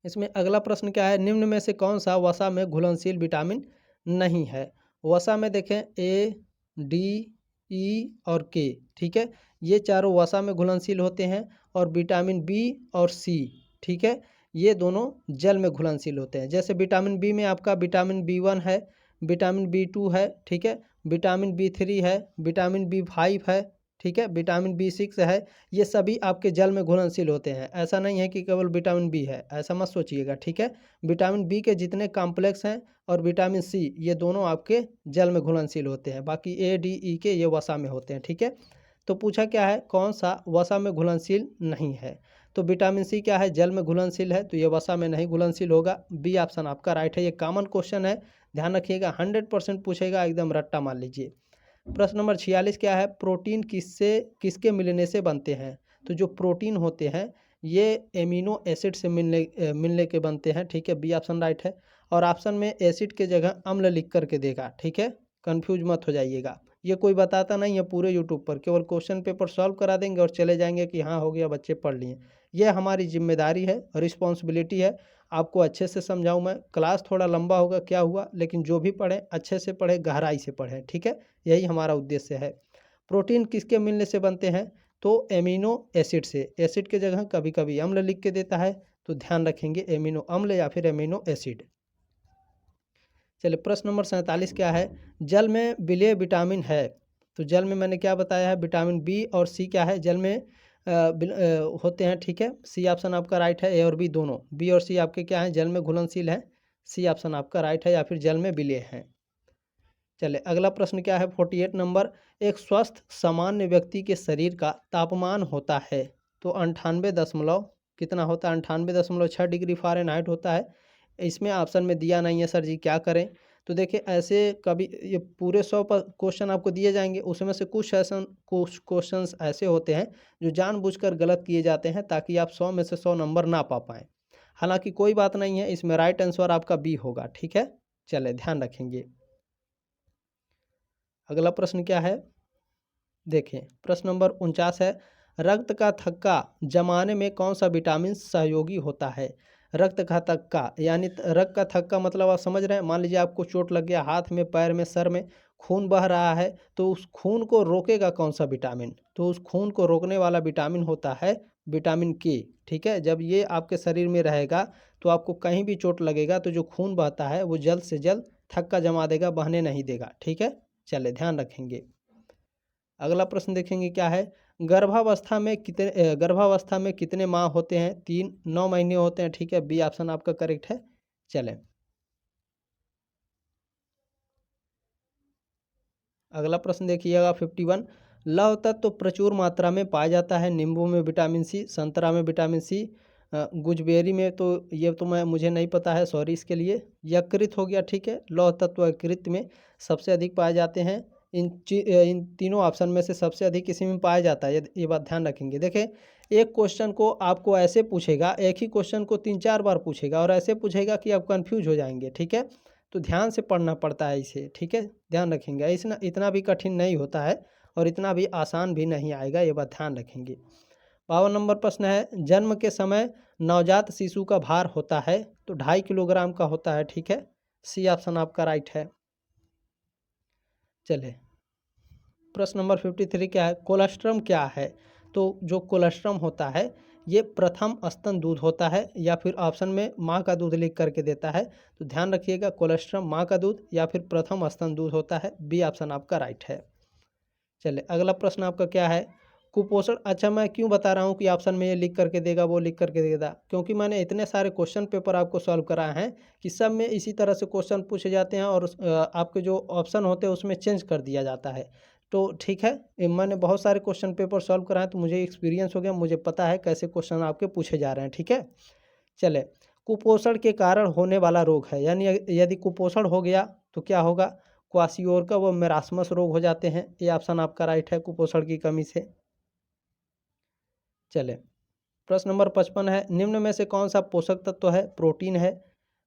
इसमें अगला प्रश्न क्या है, निम्न में से कौन सा वसा में घुलनशील विटामिन नहीं है? वसा में देखें ए, डी, ई और के, ठीक है, ये चारों वसा में घुलनशील होते हैं। और विटामिन बी और सी, ठीक है, ये दोनों जल में घुलनशील होते हैं। जैसे विटामिन बी में आपका विटामिन बी1 है, विटामिन बी2 है, ठीक है, विटामिन बी3 है, विटामिन बी5 है, ठीक है, विटामिन बी6 है। ये सभी आपके जल में घुलनशील होते हैं। ऐसा नहीं है कि केवल विटामिन बी है, ऐसा मत सोचिएगा, ठीक है। विटामिन बी के जितने कॉम्प्लेक्स हैं और विटामिन सी, ये दोनों आपके जल में घुलनशील होते हैं। बाकी ए, डी, ई के ये वसा में होते हैं, ठीक है। तो पूछा क्या है, कौन सा वसा में घुलनशील नहीं है? तो विटामिन सी क्या है, जल में घुलनशील है, तो ये वसा में नहीं घुलनशील होगा। बी ऑप्शन आपका राइट है। ये कॉमन क्वेश्चन है, ध्यान रखिएगा, 100% पूछेगा, एकदम रट्टा मान लीजिए। प्रश्न नंबर 46 क्या है, प्रोटीन किसके मिलने से बनते हैं? तो जो प्रोटीन होते हैं ये एमिनो एसिड से मिलने के बनते हैं, ठीक है, बी ऑप्शन राइट है। और ऑप्शन में एसिड के जगह अम्ल लिख करके देगा, ठीक है, कंफ्यूज मत हो जाइएगा। ये कोई बताता नहीं है पूरे यूट्यूब पर, केवल क्वेश्चन पेपर सॉल्व करा देंगे और चले जाएंगे कि हाँ हो गया, बच्चे पढ़ लिए। ये हमारी जिम्मेदारी है, रिस्पॉन्सिबिलिटी है, आपको अच्छे से समझाऊँ मैं। क्लास थोड़ा लंबा होगा, क्या हुआ, लेकिन जो भी पढ़ें अच्छे से पढ़ें, गहराई से पढ़ें, ठीक है, यही हमारा उद्देश्य है। प्रोटीन किसके मिलने से बनते हैं? तो एमिनो एसिड से। एसिड के जगह कभी कभी अम्ल लिख के देता है, तो ध्यान रखेंगे एमिनो अम्ल या फिर एमिनो एसिड। चलिए प्रश्न नंबर 47 क्या है, जल में विलेय विटामिन है। तो जल में मैंने क्या बताया है, विटामिन बी और सी क्या है, जल में होते हैं, ठीक है। सी ऑप्शन आपका राइट है। ए और बी दोनों, बी और सी आपके क्या हैं, जल में घुलनशील हैं। सी ऑप्शन आपका राइट है, या फिर जल में विलेय हैं। चले अगला प्रश्न क्या है, 48 नंबर, एक स्वस्थ सामान्य व्यक्ति के शरीर का तापमान होता है। तो 98 दशमलव कितना होता है, 98.6 डिग्री फ़ारेनहाइट होता है। इसमें ऑप्शन में दिया नहीं है, सर जी क्या करें? तो देखिए ऐसे कभी ये पूरे 100 पर क्वेश्चन आपको दिए जाएंगे, उसमें से कुछ क्वेश्चंस ऐसे होते हैं जो जानबूझकर गलत किए जाते हैं ताकि आप 100 में से 100 नंबर ना पा पाएँ। हालांकि कोई बात नहीं है, इसमें राइट आंसर आपका बी होगा, ठीक है। चले ध्यान रखेंगे। अगला प्रश्न क्या है, देखें प्रश्न नंबर 49 है, रक्त का थक्का जमाने में कौन सा विटामिन सहयोगी होता है? रक्त का थक्का यानी रक्त का थक्का मतलब आप समझ रहे हैं, मान लीजिए आपको चोट लग गया हाथ में, पैर में, सर में, खून बह रहा है, तो उस खून को रोकेगा कौन सा विटामिन? तो उस खून को रोकने वाला विटामिन होता है विटामिन के, ठीक है। जब ये आपके शरीर में रहेगा तो आपको कहीं भी चोट लगेगा तो जो खून बहता है वो जल्द से जल्द थक्का जमा देगा, बहने नहीं देगा, ठीक है। चले ध्यान रखेंगे। अगला प्रश्न देखेंगे क्या है, गर्भावस्था में कितने माह होते हैं? 3, 9 महीने होते हैं, ठीक है, बी ऑप्शन आपका करेक्ट है। चलें अगला प्रश्न देखिएगा 51, लौह तत्व तो प्रचुर मात्रा में पाया जाता है नींबू में विटामिन सी, संतरा में विटामिन सी, गुजबेरी में, तो ये तो मुझे नहीं पता है, सॉरी इसके लिए। यकृत हो गया, ठीक है, लौह तत्व यकृत में सबसे अधिक पाए जाते हैं। इन तीनों ऑप्शन में से सबसे अधिक इसी में पाया जाता है, ये बात ध्यान रखेंगे। देखिए, एक क्वेश्चन को आपको ऐसे पूछेगा, एक ही क्वेश्चन को 3-4 बार पूछेगा और ऐसे पूछेगा कि आप कंफ्यूज हो जाएंगे, ठीक है। तो ध्यान से पढ़ना पड़ता है इसे, ठीक है, ध्यान रखेंगे। इतना भी कठिन नहीं होता है और इतना भी आसान भी नहीं आएगा, ये बात ध्यान रखेंगे। 52 नंबर प्रश्न है, जन्म के समय नवजात शिशु का भार होता है तो 2.5 किलोग्राम का होता है, ठीक है। सी ऑप्शन आपका राइट है। चलिए, प्रश्न नंबर 53 क्या है, कोलेस्ट्रम क्या है। तो जो कोलेस्ट्रम होता है ये प्रथम स्तन दूध होता है, या फिर ऑप्शन में माँ का दूध लिख करके देता है। तो ध्यान रखिएगा, कोलेस्ट्रम माँ का दूध या फिर प्रथम स्तन दूध होता है। बी ऑप्शन आपका राइट है। चलिए, अगला प्रश्न आपका क्या है, कुपोषण। अच्छा, मैं क्यों बता रहा हूँ कि ऑप्शन में ये लिख करके देगा, वो लिख करके देगा, क्योंकि मैंने इतने सारे क्वेश्चन पेपर आपको सॉल्व कराए हैं कि सब में इसी तरह से क्वेश्चन पूछे जाते हैं और आपके जो ऑप्शन होते हैं उसमें चेंज कर दिया जाता है। तो ठीक है, मैंने बहुत सारे क्वेश्चन पेपर सॉल्व कराए तो मुझे एक्सपीरियंस हो गया, मुझे पता है कैसे क्वेश्चन आपके पूछे जा रहे हैं, ठीक है। चले, कुपोषण के कारण होने वाला रोग है, यानी यदि कुपोषण हो गया तो क्या होगा, क्वाशियोरका व मेरास्मस रोग हो जाते हैं। ये ऑप्शन आपका राइट है, कुपोषण की कमी से। चले, प्रश्न नंबर 55 है, निम्न में से कौन सा पोषक तत्व है, प्रोटीन है,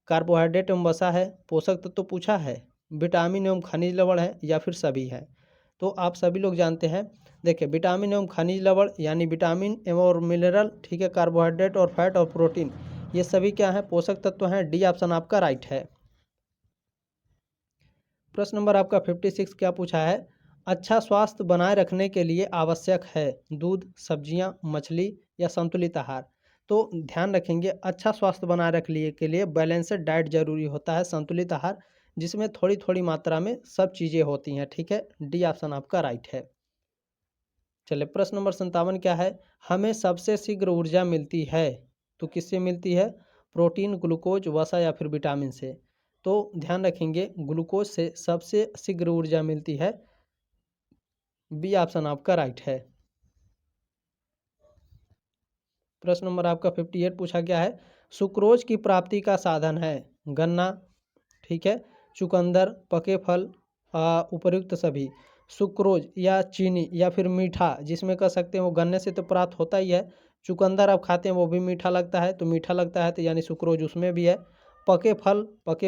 कार्बोहाइड्रेट एवं वसा है, पोषक तत्व पूछा है, विटामिन एवं खनिज लवण है, या फिर सभी है। तो आप सभी लोग जानते हैं, देखिए, विटामिन एवं खनिज लवण यानी विटामिन एवं और मिनरल, ठीक है, कार्बोहाइड्रेट और फैट और प्रोटीन, ये सभी क्या है, पोषक तत्व हैं। डी ऑप्शन आपका राइट है। प्रश्न नंबर आपका 56 क्या पूछा है, अच्छा स्वास्थ्य बनाए रखने के लिए आवश्यक है दूध, सब्जियां, मछली या संतुलित आहार। तो ध्यान रखेंगे, अच्छा स्वास्थ्य बनाए रखने के लिए बैलेंस्ड डाइट जरूरी होता है, संतुलित आहार, जिसमें थोड़ी थोड़ी मात्रा में सब चीज़ें होती हैं, ठीक है। डी ऑप्शन आपका राइट है। चलिए, प्रश्न नंबर 57 क्या है, हमें सबसे शीघ्र ऊर्जा मिलती है। तो किससे मिलती है, प्रोटीन, ग्लूकोज, वसा या फिर विटामिन से। तो ध्यान रखेंगे, ग्लूकोज से सबसे शीघ्र ऊर्जा मिलती है। बी ऑप्शन आपका राइट है। प्रश्न नंबर आपका 58 पूछा गया है, सुक्रोज की प्राप्ति का साधन है गन्ना, ठीक है, चुकंदर, पके फल, उपर्युक्त सभी। सुक्रोज या चीनी या फिर मीठा जिसमें कह सकते हैं वो गन्ने से तो प्राप्त होता ही है। चुकंदर आप खाते हैं वो भी मीठा लगता है, तो मीठा लगता है तो यानी सुक्रोज उसमें भी है। पके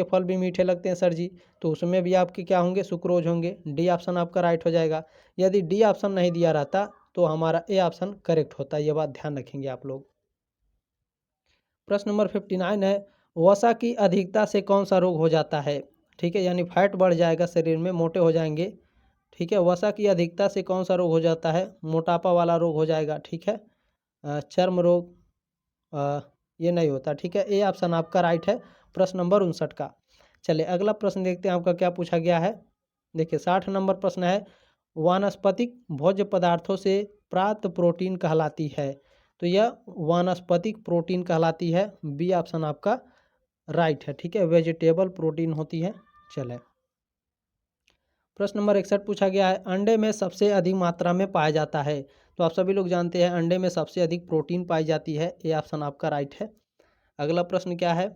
फल भी मीठे लगते हैं सर जी, तो उसमें भी आपके क्या होंगे, सुक्रोज होंगे। डी ऑप्शन आपका राइट हो जाएगा। यदि डी ऑप्शन नहीं दिया रहता तो हमारा ए ऑप्शन करेक्ट होता है, ये बात ध्यान रखेंगे आप लोग। प्रश्न नंबर 59 है, वसा की अधिकता से कौन सा रोग हो जाता है, ठीक है, यानी फैट बढ़ जाएगा शरीर में, मोटे हो जाएंगे, ठीक है। वसा की अधिकता से कौन सा रोग हो जाता है, मोटापा वाला रोग हो जाएगा, ठीक है। चर्म रोग, ये नहीं होता, ठीक है। ए ऑप्शन आपका राइट है, प्रश्न नंबर 59 का। चलिए, अगला प्रश्न देखते हैं आपका क्या पूछा गया है। देखिए, 60 नंबर प्रश्न है, वानस्पतिक भोज्य पदार्थों से प्राप्त प्रोटीन कहलाती है। तो यह वानस्पतिक प्रोटीन कहलाती है। बी ऑप्शन आपका राइट है, ठीक है, वेजिटेबल प्रोटीन होती है। चले, प्रश्न नंबर 61 पूछा गया है, अंडे में सबसे अधिक मात्रा में पाया जाता है। तो आप सभी लोग जानते हैं अंडे में सबसे अधिक प्रोटीन पाई जाती है। ये ऑप्शन आपका राइट है। अगला प्रश्न क्या है,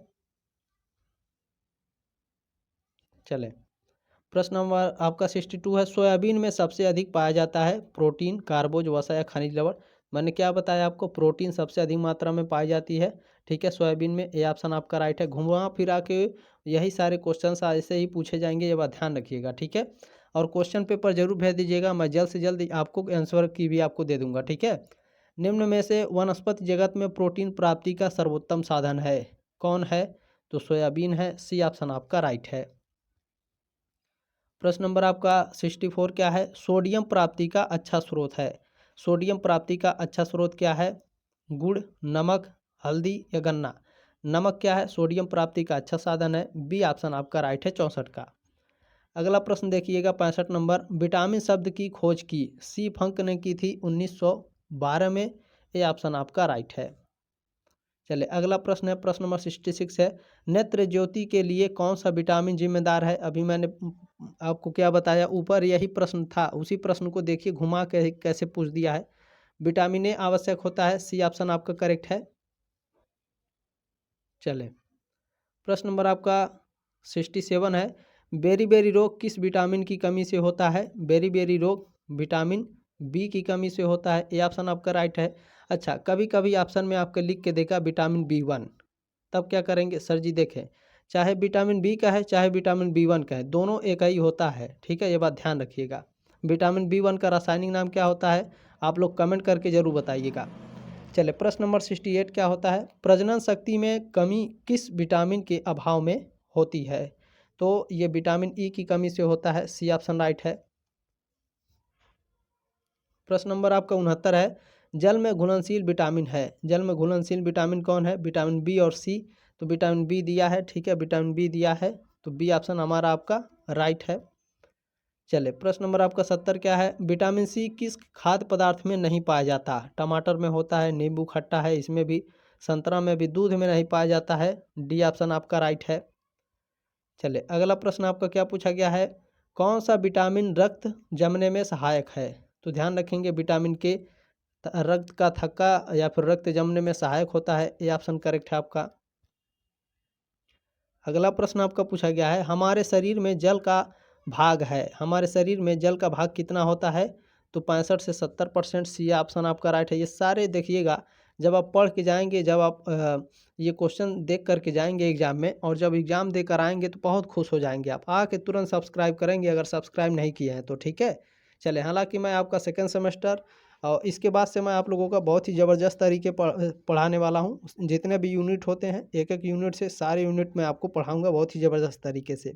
चले, प्रश्न नंबर आपका 62 है, सोयाबीन में सबसे अधिक पाया जाता है प्रोटीन, कार्बोज, वसा या खनिज लवण। मैंने क्या बताया आपको, प्रोटीन सबसे अधिक मात्रा में पाई जाती है, ठीक है, सोयाबीन में। ये ऑप्शन आपका राइट है। घुमा फिरा के यही सारे क्वेश्चन ऐसे ही पूछे जाएंगे, ये बात ध्यान रखिएगा, ठीक है। और क्वेश्चन पेपर जरूर भेज दीजिएगा, मैं जल्द से जल्द आपको आंसर की भी आपको दे दूंगा, ठीक है। निम्न में से वनस्पति जगत में प्रोटीन प्राप्ति का सर्वोत्तम साधन है, कौन है। तो सोयाबीन है। सी ऑप्शन आपका राइट है। प्रश्न नंबर आपका 64 क्या है, सोडियम प्राप्ति का अच्छा स्रोत है। सोडियम प्राप्ति का अच्छा स्रोत क्या है, गुड़, नमक, हल्दी या गन्ना। नमक क्या है, सोडियम प्राप्ति का अच्छा साधन है। बी ऑप्शन आपका राइट है, 64 का। अगला प्रश्न देखिएगा 65 नंबर, विटामिन शब्द की खोज की सी फंक ने की थी 1912 में। ये ऑप्शन आपका राइट है। चलिए, अगला प्रश्न है, प्रश्न नंबर 66 है, नेत्र ज्योति के लिए कौन सा विटामिन जिम्मेदार है। अभी मैंने आपको क्या बताया, ऊपर यही प्रश्न था, उसी प्रश्न को देखिए घुमा के कैसे पूछ दिया है। विटामिन ए आवश्यक होता है। सी ऑप्शन आपका करेक्ट है। चले, प्रश्न नंबर आपका 67 है, बेरी-बेरी रोग किस विटामिन की कमी से होता है? बेरी-बेरी रोग विटामिन बी की कमी से होता है। ये ऑप्शन आपका राइट है। अच्छा, कभी-कभी ऑप्शन में आपके लिख के देगा विटामिन बी1, तब क्या करेंगे? सर जी देखें, चाहे विटामिन बी का है चाहे विटामिन बी1 का है, दोनों एक ही होता है, ठीक है, ये बात ध्यान रखिएगा। विटामिन बी1 का रासायनिक नाम क्या होता है? आप लोग कमेंट करके ज़रूर बताइएगा। चलिए, प्रश्न नंबर 68 क्या होता है? प्रजनन शक्ति में कमी किस विटामिन के अभाव में होती है? तो ये विटामिन ई की कमी से होता है। सी ऑप्शन राइट है। प्रश्न नंबर आपका 69 है, जल में घुलनशील विटामिन है। जल में घुलनशील विटामिन कौन है? विटामिन बी और सी। तो विटामिन बी दिया है, ठीक है, विटामिन बी दिया है, तो बी ऑप्शन हमारा आपका राइट है। चलिए, प्रश्न नंबर आपका 70 क्या है? विटामिन सी किस खाद्य पदार्थ में नहीं पाया जाता? टमाटर में होता है, नींबू खट्टा है, इसमें भी, संतरा में भी, दूध में नहीं पाया जाता है। डी ऑप्शन आपका राइट है। चलिए, अगला प्रश्न आपका क्या पूछा गया है? कौन सा विटामिन रक्त जमने में सहायक है? तो ध्यान रखेंगे, विटामिन के रक्त का थक्का या फिर रक्त जमने में सहायक होता है। ये ऑप्शन करेक्ट है आपका। अगला प्रश्न आपका पूछा गया है, हमारे शरीर में जल का भाग है। हमारे शरीर में जल का भाग कितना होता है? तो 65 से 70%। सी ऑप्शन आपका राइट है। ये सारे देखिएगा, जब आप पढ़ के जाएंगे, जब आप ये क्वेश्चन देख करके जाएंगे एग्जाम में, और जब एग्जाम देकर आएंगे तो बहुत खुश हो जाएंगे। आप आके तुरंत सब्सक्राइब करेंगे अगर सब्सक्राइब नहीं किए हैं तो, ठीक है। चले, हालांकि मैं आपका सेकेंड सेमेस्टर और इसके बाद से मैं आप लोगों का बहुत ही ज़बरदस्त तरीके पढ़ाने वाला हूँ। जितने भी यूनिट होते हैं, एक एक यूनिट से सारे यूनिट मैं आपको पढ़ाऊँगा बहुत ही ज़बरदस्त तरीके से।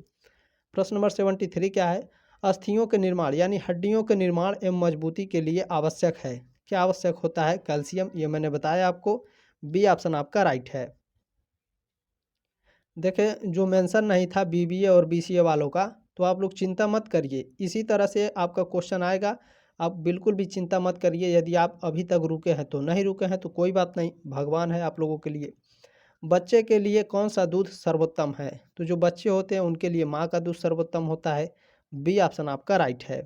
प्रश्न नंबर 73 क्या है? अस्थियों के निर्माण यानी हड्डियों के निर्माण एवं मजबूती के लिए आवश्यक है। क्या आवश्यक होता है? कैल्शियम, ये मैंने बताया आपको। बी ऑप्शन आपका राइट है। देखें, जो मेंशन नहीं था बीबीए और बीसीए वालों का, तो आप लोग चिंता मत करिए, इसी तरह से आपका क्वेश्चन आएगा। आप बिल्कुल भी चिंता मत करिए। यदि आप अभी तक रुके हैं तो नहीं रुके हैं तो कोई बात नहीं, भगवान है आप लोगों के लिए। बच्चे के लिए कौन सा दूध सर्वोत्तम है? तो जो बच्चे होते हैं उनके लिए माँ का दूध सर्वोत्तम होता है। बी ऑप्शन आपका राइट है।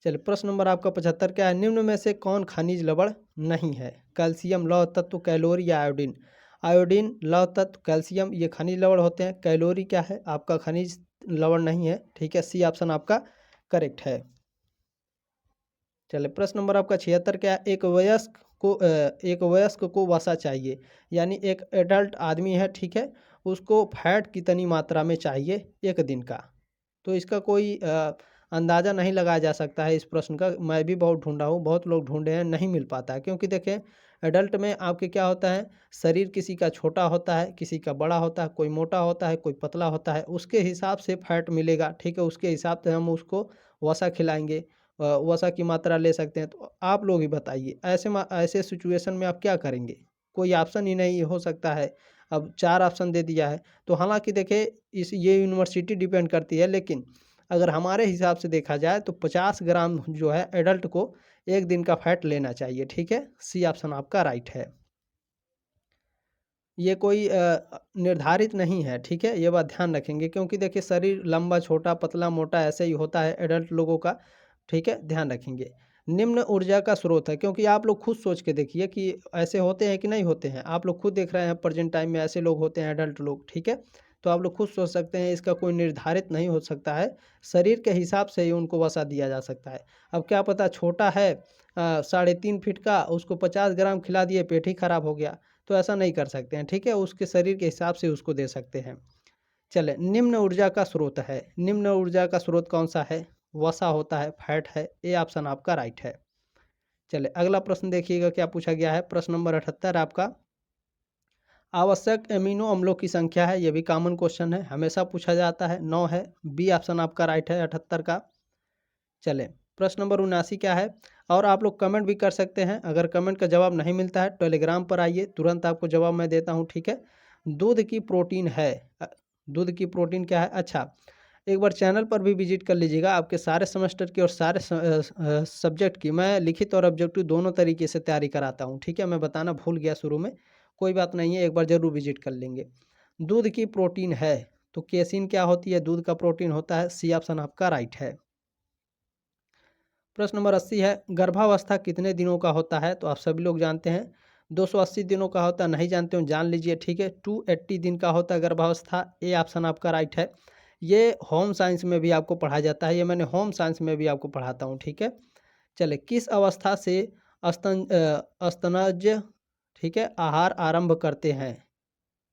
चलिए, प्रश्न नंबर आपका 75 क्या है? निम्न में से कौन खनिज लवण नहीं है? कैल्शियम, लौह तत्व, कैलोरी या आयोडीन? आयोडीन, लौह तत्व, कैल्शियम, ये खनिज लवण होते हैं। कैलोरी क्या है? आपका खनिज लवण नहीं है, ठीक है। सी ऑप्शन आपका करेक्ट है। चलिए, प्रश्न नंबर आपका 76 क्या है? एक वयस्क को वसा चाहिए, यानी एक एडल्ट आदमी है, ठीक है, उसको फैट कितनी मात्रा में चाहिए एक दिन का? तो इसका कोई अंदाज़ा नहीं लगाया जा सकता है इस प्रश्न का। मैं भी बहुत ढूंढा हूँ, बहुत लोग ढूंढे हैं, नहीं मिल पाता है। क्योंकि देखें, एडल्ट में आपके क्या होता है, शरीर किसी का छोटा होता है, किसी का बड़ा होता है, कोई मोटा होता है, कोई पतला होता है, उसके हिसाब से फैट मिलेगा, ठीक है, उसके हिसाब से हम उसको वसा खिलाएंगे, वसा की मात्रा ले सकते हैं। तो आप लोग ही बताइए, ऐसे सिचुएशन में आप क्या करेंगे? कोई ऑप्शन ही नहीं हो सकता है। अब 4 ऑप्शन दे दिया है। तो हालांकि देखिए, ये यूनिवर्सिटी डिपेंड करती है, लेकिन अगर हमारे हिसाब से देखा जाए तो 50 ग्राम जो है एडल्ट को एक दिन का फैट लेना चाहिए, ठीक है। सी ऑप्शन आपका राइट है। ये कोई निर्धारित नहीं है, ठीक है, ये बात ध्यान रखेंगे। क्योंकि देखिए, शरीर लंबा, छोटा, पतला, मोटा ऐसे ही होता है एडल्ट लोगों का, ठीक है, ध्यान रखेंगे। निम्न ऊर्जा का स्रोत है, क्योंकि आप लोग खुद सोच के देखिए कि ऐसे होते हैं कि नहीं होते हैं। आप लोग खुद देख रहे हैं प्रेजेंट टाइम में ऐसे लोग होते हैं एडल्ट लोग, ठीक है। तो आप लोग खुद सोच सकते हैं, इसका कोई निर्धारित नहीं हो सकता है। शरीर के हिसाब से ही उनको वसा दिया जा सकता है। अब क्या पता, छोटा है 3.5 फीट का, उसको 50 ग्राम खिला दिए, पेट ही खराब हो गया, तो ऐसा नहीं कर सकते हैं, ठीक है। उसके शरीर के हिसाब से उसको दे सकते हैं। चले, निम्न ऊर्जा का स्रोत है। निम्न ऊर्जा का स्रोत कौन सा है? वसा होता है, फैट है। ए ऑप्शन आपका राइट है। चले, अगला प्रश्न देखिएगा क्या पूछा गया है। प्रश्न नंबर 78 आपका, आवश्यक एमिनो अम्लों की संख्या है। यह भी कॉमन क्वेश्चन है, हमेशा पूछा जाता है। 9 है। बी ऑप्शन आपका राइट है 78 का। चलें, प्रश्न नंबर 79 क्या है? और आप लोग कमेंट भी कर सकते हैं। अगर कमेंट का जवाब नहीं मिलता है, टेलीग्राम पर आइए, तुरंत आपको जवाब मैं देता हूं, ठीक है। दूध की प्रोटीन है। दूध की प्रोटीन क्या है? अच्छा, एक बार चैनल पर भी विजिट कर लीजिएगा। आपके सारे सेमेस्टर की और सारे सब्जेक्ट की मैं लिखित और ऑब्जेक्टिव दोनों तरीके से तैयारी कराता हूँ, ठीक है। मैं बताना भूल गया शुरू में, कोई बात नहीं है, एक बार ज़रूर विजिट कर लेंगे। दूध की प्रोटीन है, तो केसिन क्या होती है? दूध का प्रोटीन होता है। सी ऑप्शन आपका राइट है। प्रश्न नंबर 80 है, गर्भावस्था कितने दिनों का होता है? तो आप सभी लोग जानते हैं, 280 दिनों का होता है, नहीं जानते हो जान लीजिए, ठीक है। 280 दिन का होता है गर्भावस्था, ए ऑप्शन आपका राइट है। ये होम साइंस में भी आपको पढ़ाया जाता है, ये मैंने होम साइंस में भी आपको पढ़ाता हूँ, ठीक है। चले, किस अवस्था से स्तनज, ठीक है, आहार आरंभ करते हैं,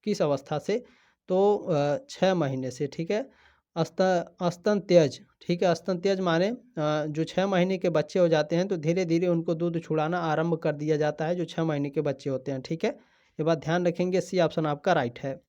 किस अवस्था से? तो 6 महीने से, ठीक है। स्तन त्यज, ठीक है, स्तन त्यज माने जो 6 महीने के बच्चे हो जाते हैं तो धीरे धीरे उनको दूध छुड़ाना आरंभ कर दिया जाता है, जो 6 महीने के बच्चे होते हैं, ठीक है। ये बात ध्यान रखेंगे, सी ऑप्शन आपका राइट है।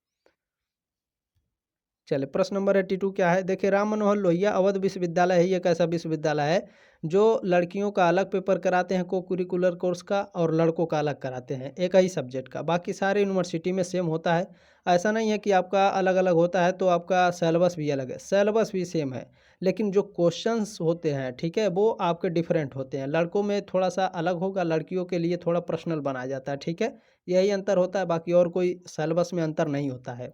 चलिए, प्रश्न नंबर 82 क्या है? देखिए, राम मनोहर लोहिया अवध विश्वविद्यालय है, ये एक ऐसा विश्वविद्यालय है जो लड़कियों का अलग पेपर कराते हैं को कुरिकुलर कोर्स का, और लड़कों का अलग कराते हैं एक ही सब्जेक्ट का। बाकी सारे यूनिवर्सिटी में सेम होता है, ऐसा नहीं है कि आपका अलग अलग होता है तो आपका सिलेबस भी अलग है, सिलेबस भी सेम है, लेकिन जो क्वेश्चंस होते हैं, ठीक है, वो आपके डिफरेंट होते हैं। लड़कों में थोड़ा सा अलग होगा, लड़कियों के लिए थोड़ा पर्सनल बनाया जाता है, ठीक है। यही अंतर होता है, बाकी और कोई सिलेबस में अंतर नहीं होता है।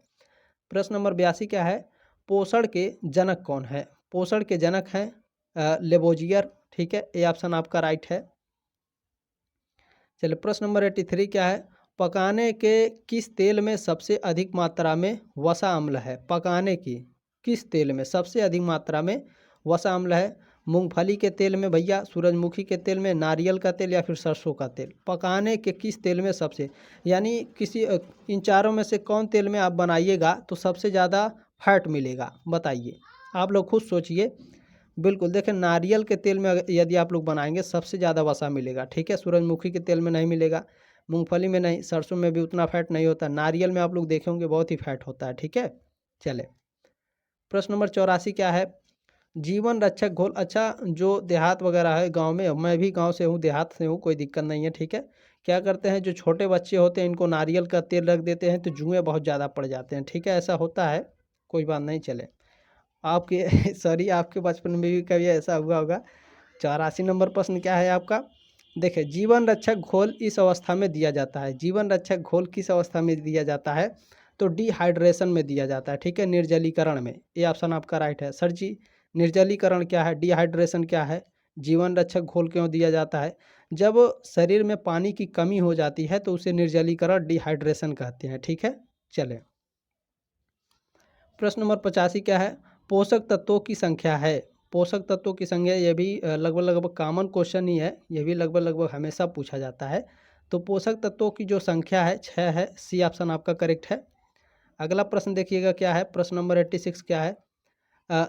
प्रश्न नंबर 82 क्या है? पोषण के जनक कौन है? पोषण के जनक हैं लेबोजियर, ठीक है, ए ऑप्शन आपका राइट है। चलिए, प्रश्न नंबर 83 क्या है? पकाने के किस तेल में सबसे अधिक मात्रा में वसा अम्ल है? पकाने की किस तेल में सबसे अधिक मात्रा में वसा अम्ल है? मूंगफली के तेल में भैया, सूरजमुखी के तेल में, नारियल का तेल, या फिर सरसों का तेल? पकाने के किस तेल में सबसे, यानी किसी इन चारों में से कौन तेल में आप बनाइएगा तो सबसे ज़्यादा फैट मिलेगा, बताइए। आप लोग खुद सोचिए। बिल्कुल, देखिए, नारियल के तेल में यदि आप लोग बनाएंगे सबसे ज़्यादा वसा मिलेगा, ठीक है। सूरजमुखी के तेल में नहीं मिलेगा, मूंगफली में नहीं, सरसों में भी उतना फैट नहीं होता, नारियल में आप लोग देखे होंगे बहुत ही फैट होता है, ठीक है। चले, प्रश्न नंबर 84 क्या है? जीवन रक्षक घोल, अच्छा, जो देहात वगैरह है, गांव में, मैं भी गांव से हूँ, देहात से हूँ, कोई दिक्कत नहीं है, ठीक है। क्या करते हैं, जो छोटे बच्चे होते हैं इनको नारियल का तेल रख देते हैं तो जुएँ बहुत ज़्यादा पड़ जाते हैं, ठीक है, ऐसा होता है, कोई बात नहीं। चले, आपके सॉरी, आपके बचपन में भी कभी ऐसा हुआ होगा। 84 नंबर प्रश्न क्या है आपका? देखिए, जीवन रक्षक घोल इस अवस्था में दिया जाता है, जीवन रक्षक घोल किस अवस्था में दिया जाता है? तो डिहाइड्रेशन में दिया जाता है, ठीक है, निर्जलीकरण में। ये ऑप्शन आपका राइट है। सर जी, निर्जलीकरण क्या है, डिहाइड्रेशन क्या है, जीवन रक्षक घोल क्यों दिया जाता है? जब शरीर में पानी की कमी हो जाती है तो उसे निर्जलीकरण, डिहाइड्रेशन कहते हैं, ठीक है। चलें, प्रश्न नंबर 85 क्या है? पोषक तत्वों की संख्या है। पोषक तत्वों की संख्या, ये भी लगभग लगभग कॉमन क्वेश्चन ही है, ये भी लगभग लगभग हमेशा पूछा जाता है। तो पोषक तत्वों की जो संख्या है 6 है, सी ऑप्शन आपका करेक्ट है। अगला प्रश्न देखिएगा क्या है? प्रश्न नंबर 86 क्या है?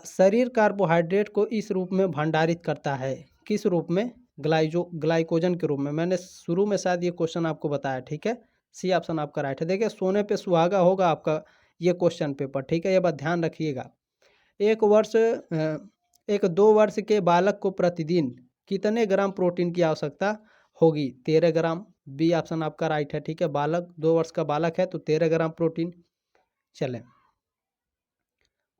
शरीर कार्बोहाइड्रेट को इस रूप में भंडारित करता है, किस रूप में? ग्लाइकोजन के रूप में। मैंने शुरू में शायद ये क्वेश्चन आपको बताया, ठीक है। सी ऑप्शन आपका राइट है। देखिए, सोने पे सुहागा होगा आपका ये क्वेश्चन पेपर, ठीक है, ये बात ध्यान रखिएगा। एक 2 वर्ष के बालक को प्रतिदिन कितने ग्राम प्रोटीन की आवश्यकता होगी? 13 ग्राम, बी ऑप्शन आपका राइट है, ठीक है। बालक, 2 वर्ष का बालक है तो 13 ग्राम प्रोटीन। चलें,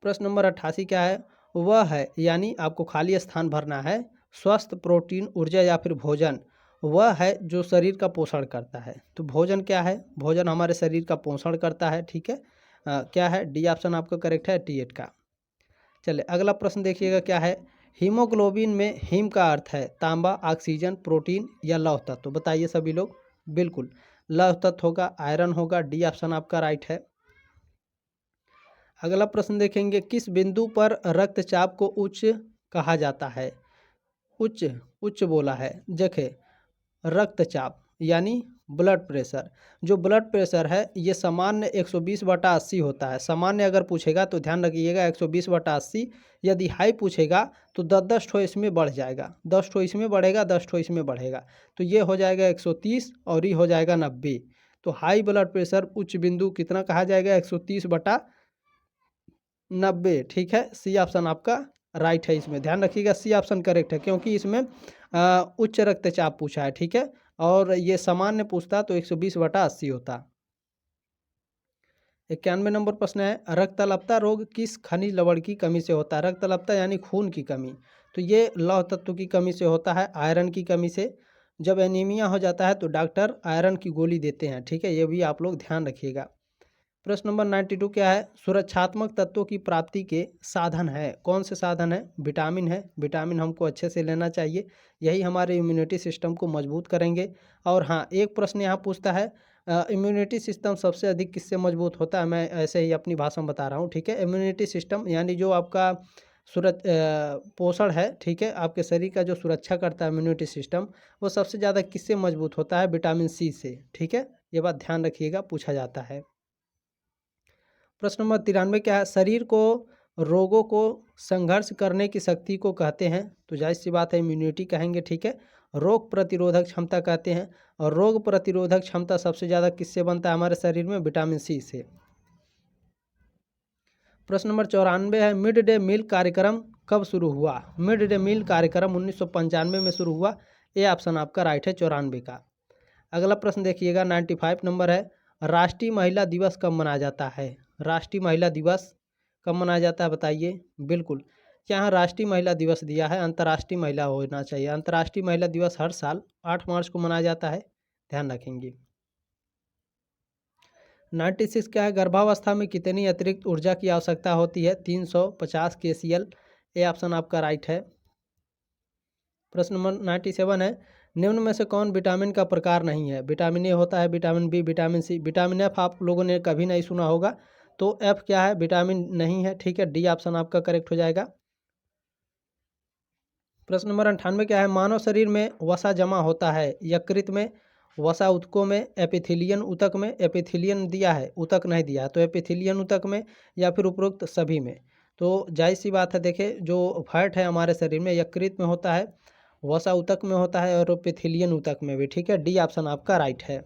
प्रश्न नंबर 88 क्या है? वह है, यानी आपको खाली स्थान भरना है, स्वस्थ प्रोटीन, ऊर्जा या फिर भोजन, वह है जो शरीर का पोषण करता है। तो भोजन क्या है? भोजन हमारे शरीर का पोषण करता है, ठीक है। क्या है? डी ऑप्शन आपका करेक्ट है, T8 का। चलिए, अगला प्रश्न देखिएगा क्या है? हीमोग्लोबिन में हीम का अर्थ है तांबा, ऑक्सीजन, प्रोटीन या लौह तत्व, तो बताइए सभी लोग। बिल्कुल, लौह तत्व होगा, आयरन होगा, डी ऑप्शन आपका राइट है। अगला प्रश्न देखेंगे, किस बिंदु पर रक्तचाप को उच्च कहा जाता है? उच्च, उच्च बोला है। देखे, रक्तचाप यानी ब्लड प्रेशर, जो ब्लड प्रेशर है ये सामान्य 120/80 होता है। सामान्य अगर पूछेगा तो ध्यान रखिएगा 120/80, यदि हाई पूछेगा तो 10-10 ठो इसमें बढ़ जाएगा, 10 ठो इसमें बढ़ेगा, 10 ठो इसमें बढ़ेगा, तो ये हो जाएगा 130 और ये हो जाएगा 90। तो हाई ब्लड प्रेशर उच्च बिंदु कितना कहा जाएगा? 130/90, ठीक है। सी ऑप्शन आपका राइट है, इसमें ध्यान रखिएगा, सी ऑप्शन करेक्ट है, क्योंकि इसमें उच्च रक्तचाप पूछा है, ठीक है, और ये सामान्य पूछता तो 120/80 होता। 91 नंबर प्रश्न है, रक्तअल्पता रोग किस खनिज लवण की कमी से होता है? रक्तअल्पता यानी खून की कमी, तो ये लौह तत्व की कमी से होता है, आयरन की कमी से। जब एनीमिया हो जाता है तो डॉक्टर आयरन की गोली देते हैं, ठीक है, ये भी आप लोग ध्यान रखिएगा। प्रश्न नंबर 92 क्या है? सुरक्षात्मक तत्वों की प्राप्ति के साधन है। कौन से साधन है? विटामिन है। विटामिन हमको अच्छे से लेना चाहिए, यही हमारे इम्यूनिटी सिस्टम को मजबूत करेंगे। और हाँ, एक प्रश्न यहाँ पूछता है, इम्यूनिटी सिस्टम सबसे अधिक किससे मजबूत होता है? मैं ऐसे ही अपनी भाषा में बता रहा हूँ, ठीक है। इम्यूनिटी सिस्टम यानी जो आपका पोषण है, ठीक है, आपके शरीर का जो सुरक्षा करता है इम्यूनिटी सिस्टम, वो सबसे ज़्यादा किससे मजबूत होता है? विटामिन सी से, ठीक है। ये बात ध्यान रखिएगा, पूछा जाता है। प्रश्न नंबर 93 क्या है? शरीर को रोगों को संघर्ष करने की शक्ति को कहते हैं, तो जाहिर सी बात है इम्यूनिटी कहेंगे, ठीक है। रोग प्रतिरोधक क्षमता कहते हैं, और रोग प्रतिरोधक क्षमता सबसे ज़्यादा किससे बनता है हमारे शरीर में? विटामिन सी से। प्रश्न नंबर 94 है, मिड डे मील कार्यक्रम कब शुरू हुआ? मिड डे मील कार्यक्रम 1995 में शुरू हुआ। ये ऑप्शन आपका राइट है, 94 का। अगला प्रश्न देखिएगा, 95 नंबर है, राष्ट्रीय महिला दिवस कब मनाया जाता है? राष्ट्रीय महिला दिवस कब मनाया जाता है बताइए? बिल्कुल, यहाँ राष्ट्रीय महिला दिवस दिया है, अंतर्राष्ट्रीय महिला होना चाहिए। अंतर्राष्ट्रीय महिला दिवस हर साल 8 मार्च को मनाया जाता है, ध्यान रखेंगे। 96 क्या है? गर्भावस्था में कितनी अतिरिक्त ऊर्जा की आवश्यकता होती है? 350 kcal। ये ऑप्शन आपका राइट है। प्रश्न नंबर 97 है, निम्न में से कौन विटामिन का प्रकार नहीं है? विटामिन ए होता है, vitamin B, vitamin C, vitamin F आप लोगों ने कभी नहीं सुना होगा, तो एफ क्या है? विटामिन नहीं है, ठीक है। डी ऑप्शन आपका करेक्ट हो जाएगा। प्रश्न नंबर 98 क्या है? मानव शरीर में वसा जमा होता है यकृत में, वसा ऊतकों में, एपिथेलियन ऊतक में। एपिथेलियन दिया है, ऊतक नहीं दिया है, तो एपिथेलियन ऊतक में या फिर उपरोक्त सभी में। तो जाहिर सी बात है, देखें, जो फैट है हमारे शरीर में यकृत में होता है, वसा ऊतक में होता है, और एपिथेलियन ऊतक में भी, ठीक है। डी ऑप्शन आपका राइट है।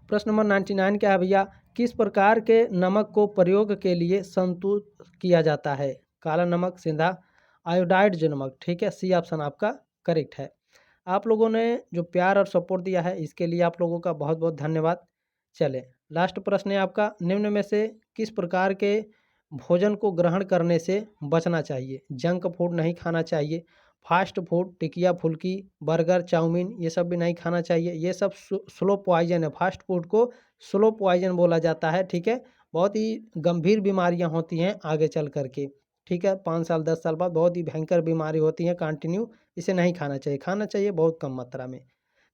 प्रश्न नंबर 99 क्या है भैया? किस प्रकार के नमक को प्रयोग के लिए संतुलित किया जाता है? काला नमक, सेंधा, आयोडाइड जो नमक, ठीक है। सी ऑप्शन आपका करेक्ट है। आप लोगों ने जो प्यार और सपोर्ट दिया है, इसके लिए आप लोगों का बहुत बहुत धन्यवाद। चले, लास्ट प्रश्न है आपका, निम्न में से किस प्रकार के भोजन को ग्रहण करने से बचना चाहिए? जंक फूड नहीं खाना चाहिए, फास्ट फूड, टिकिया फुल्की, बर्गर, चाउमीन, ये सब भी नहीं खाना चाहिए। ये सब स्लो पॉइजन है। फास्ट फूड को स्लो पॉइजन बोला जाता है, ठीक है। बहुत ही गंभीर बीमारियां होती हैं आगे चल करके, ठीक है। 5 साल 10 साल बाद बहुत ही भयंकर बीमारी होती है कंटिन्यू। इसे नहीं खाना चाहिए, खाना चाहिए बहुत कम मात्रा में।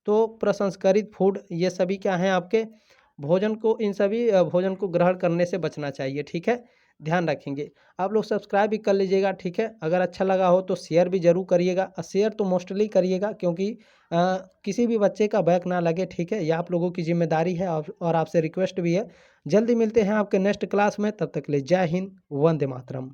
तो प्रसंस्करित फूड, ये सभी क्या हैं आपके भोजन को, इन सभी भोजन को ग्रहण करने से बचना चाहिए, ठीक है। ध्यान रखेंगे। आप लोग सब्सक्राइब भी कर लीजिएगा, ठीक है। अगर अच्छा लगा हो तो शेयर भी ज़रूर करिएगा, और शेयर तो मोस्टली करिएगा, क्योंकि किसी भी बच्चे का बैक ना लगे, ठीक है। यह आप लोगों की जिम्मेदारी है, और आपसे रिक्वेस्ट भी है। जल्दी मिलते हैं आपके नेक्स्ट क्लास में, तब तक के लिए जय हिंद, वंदे मातरम।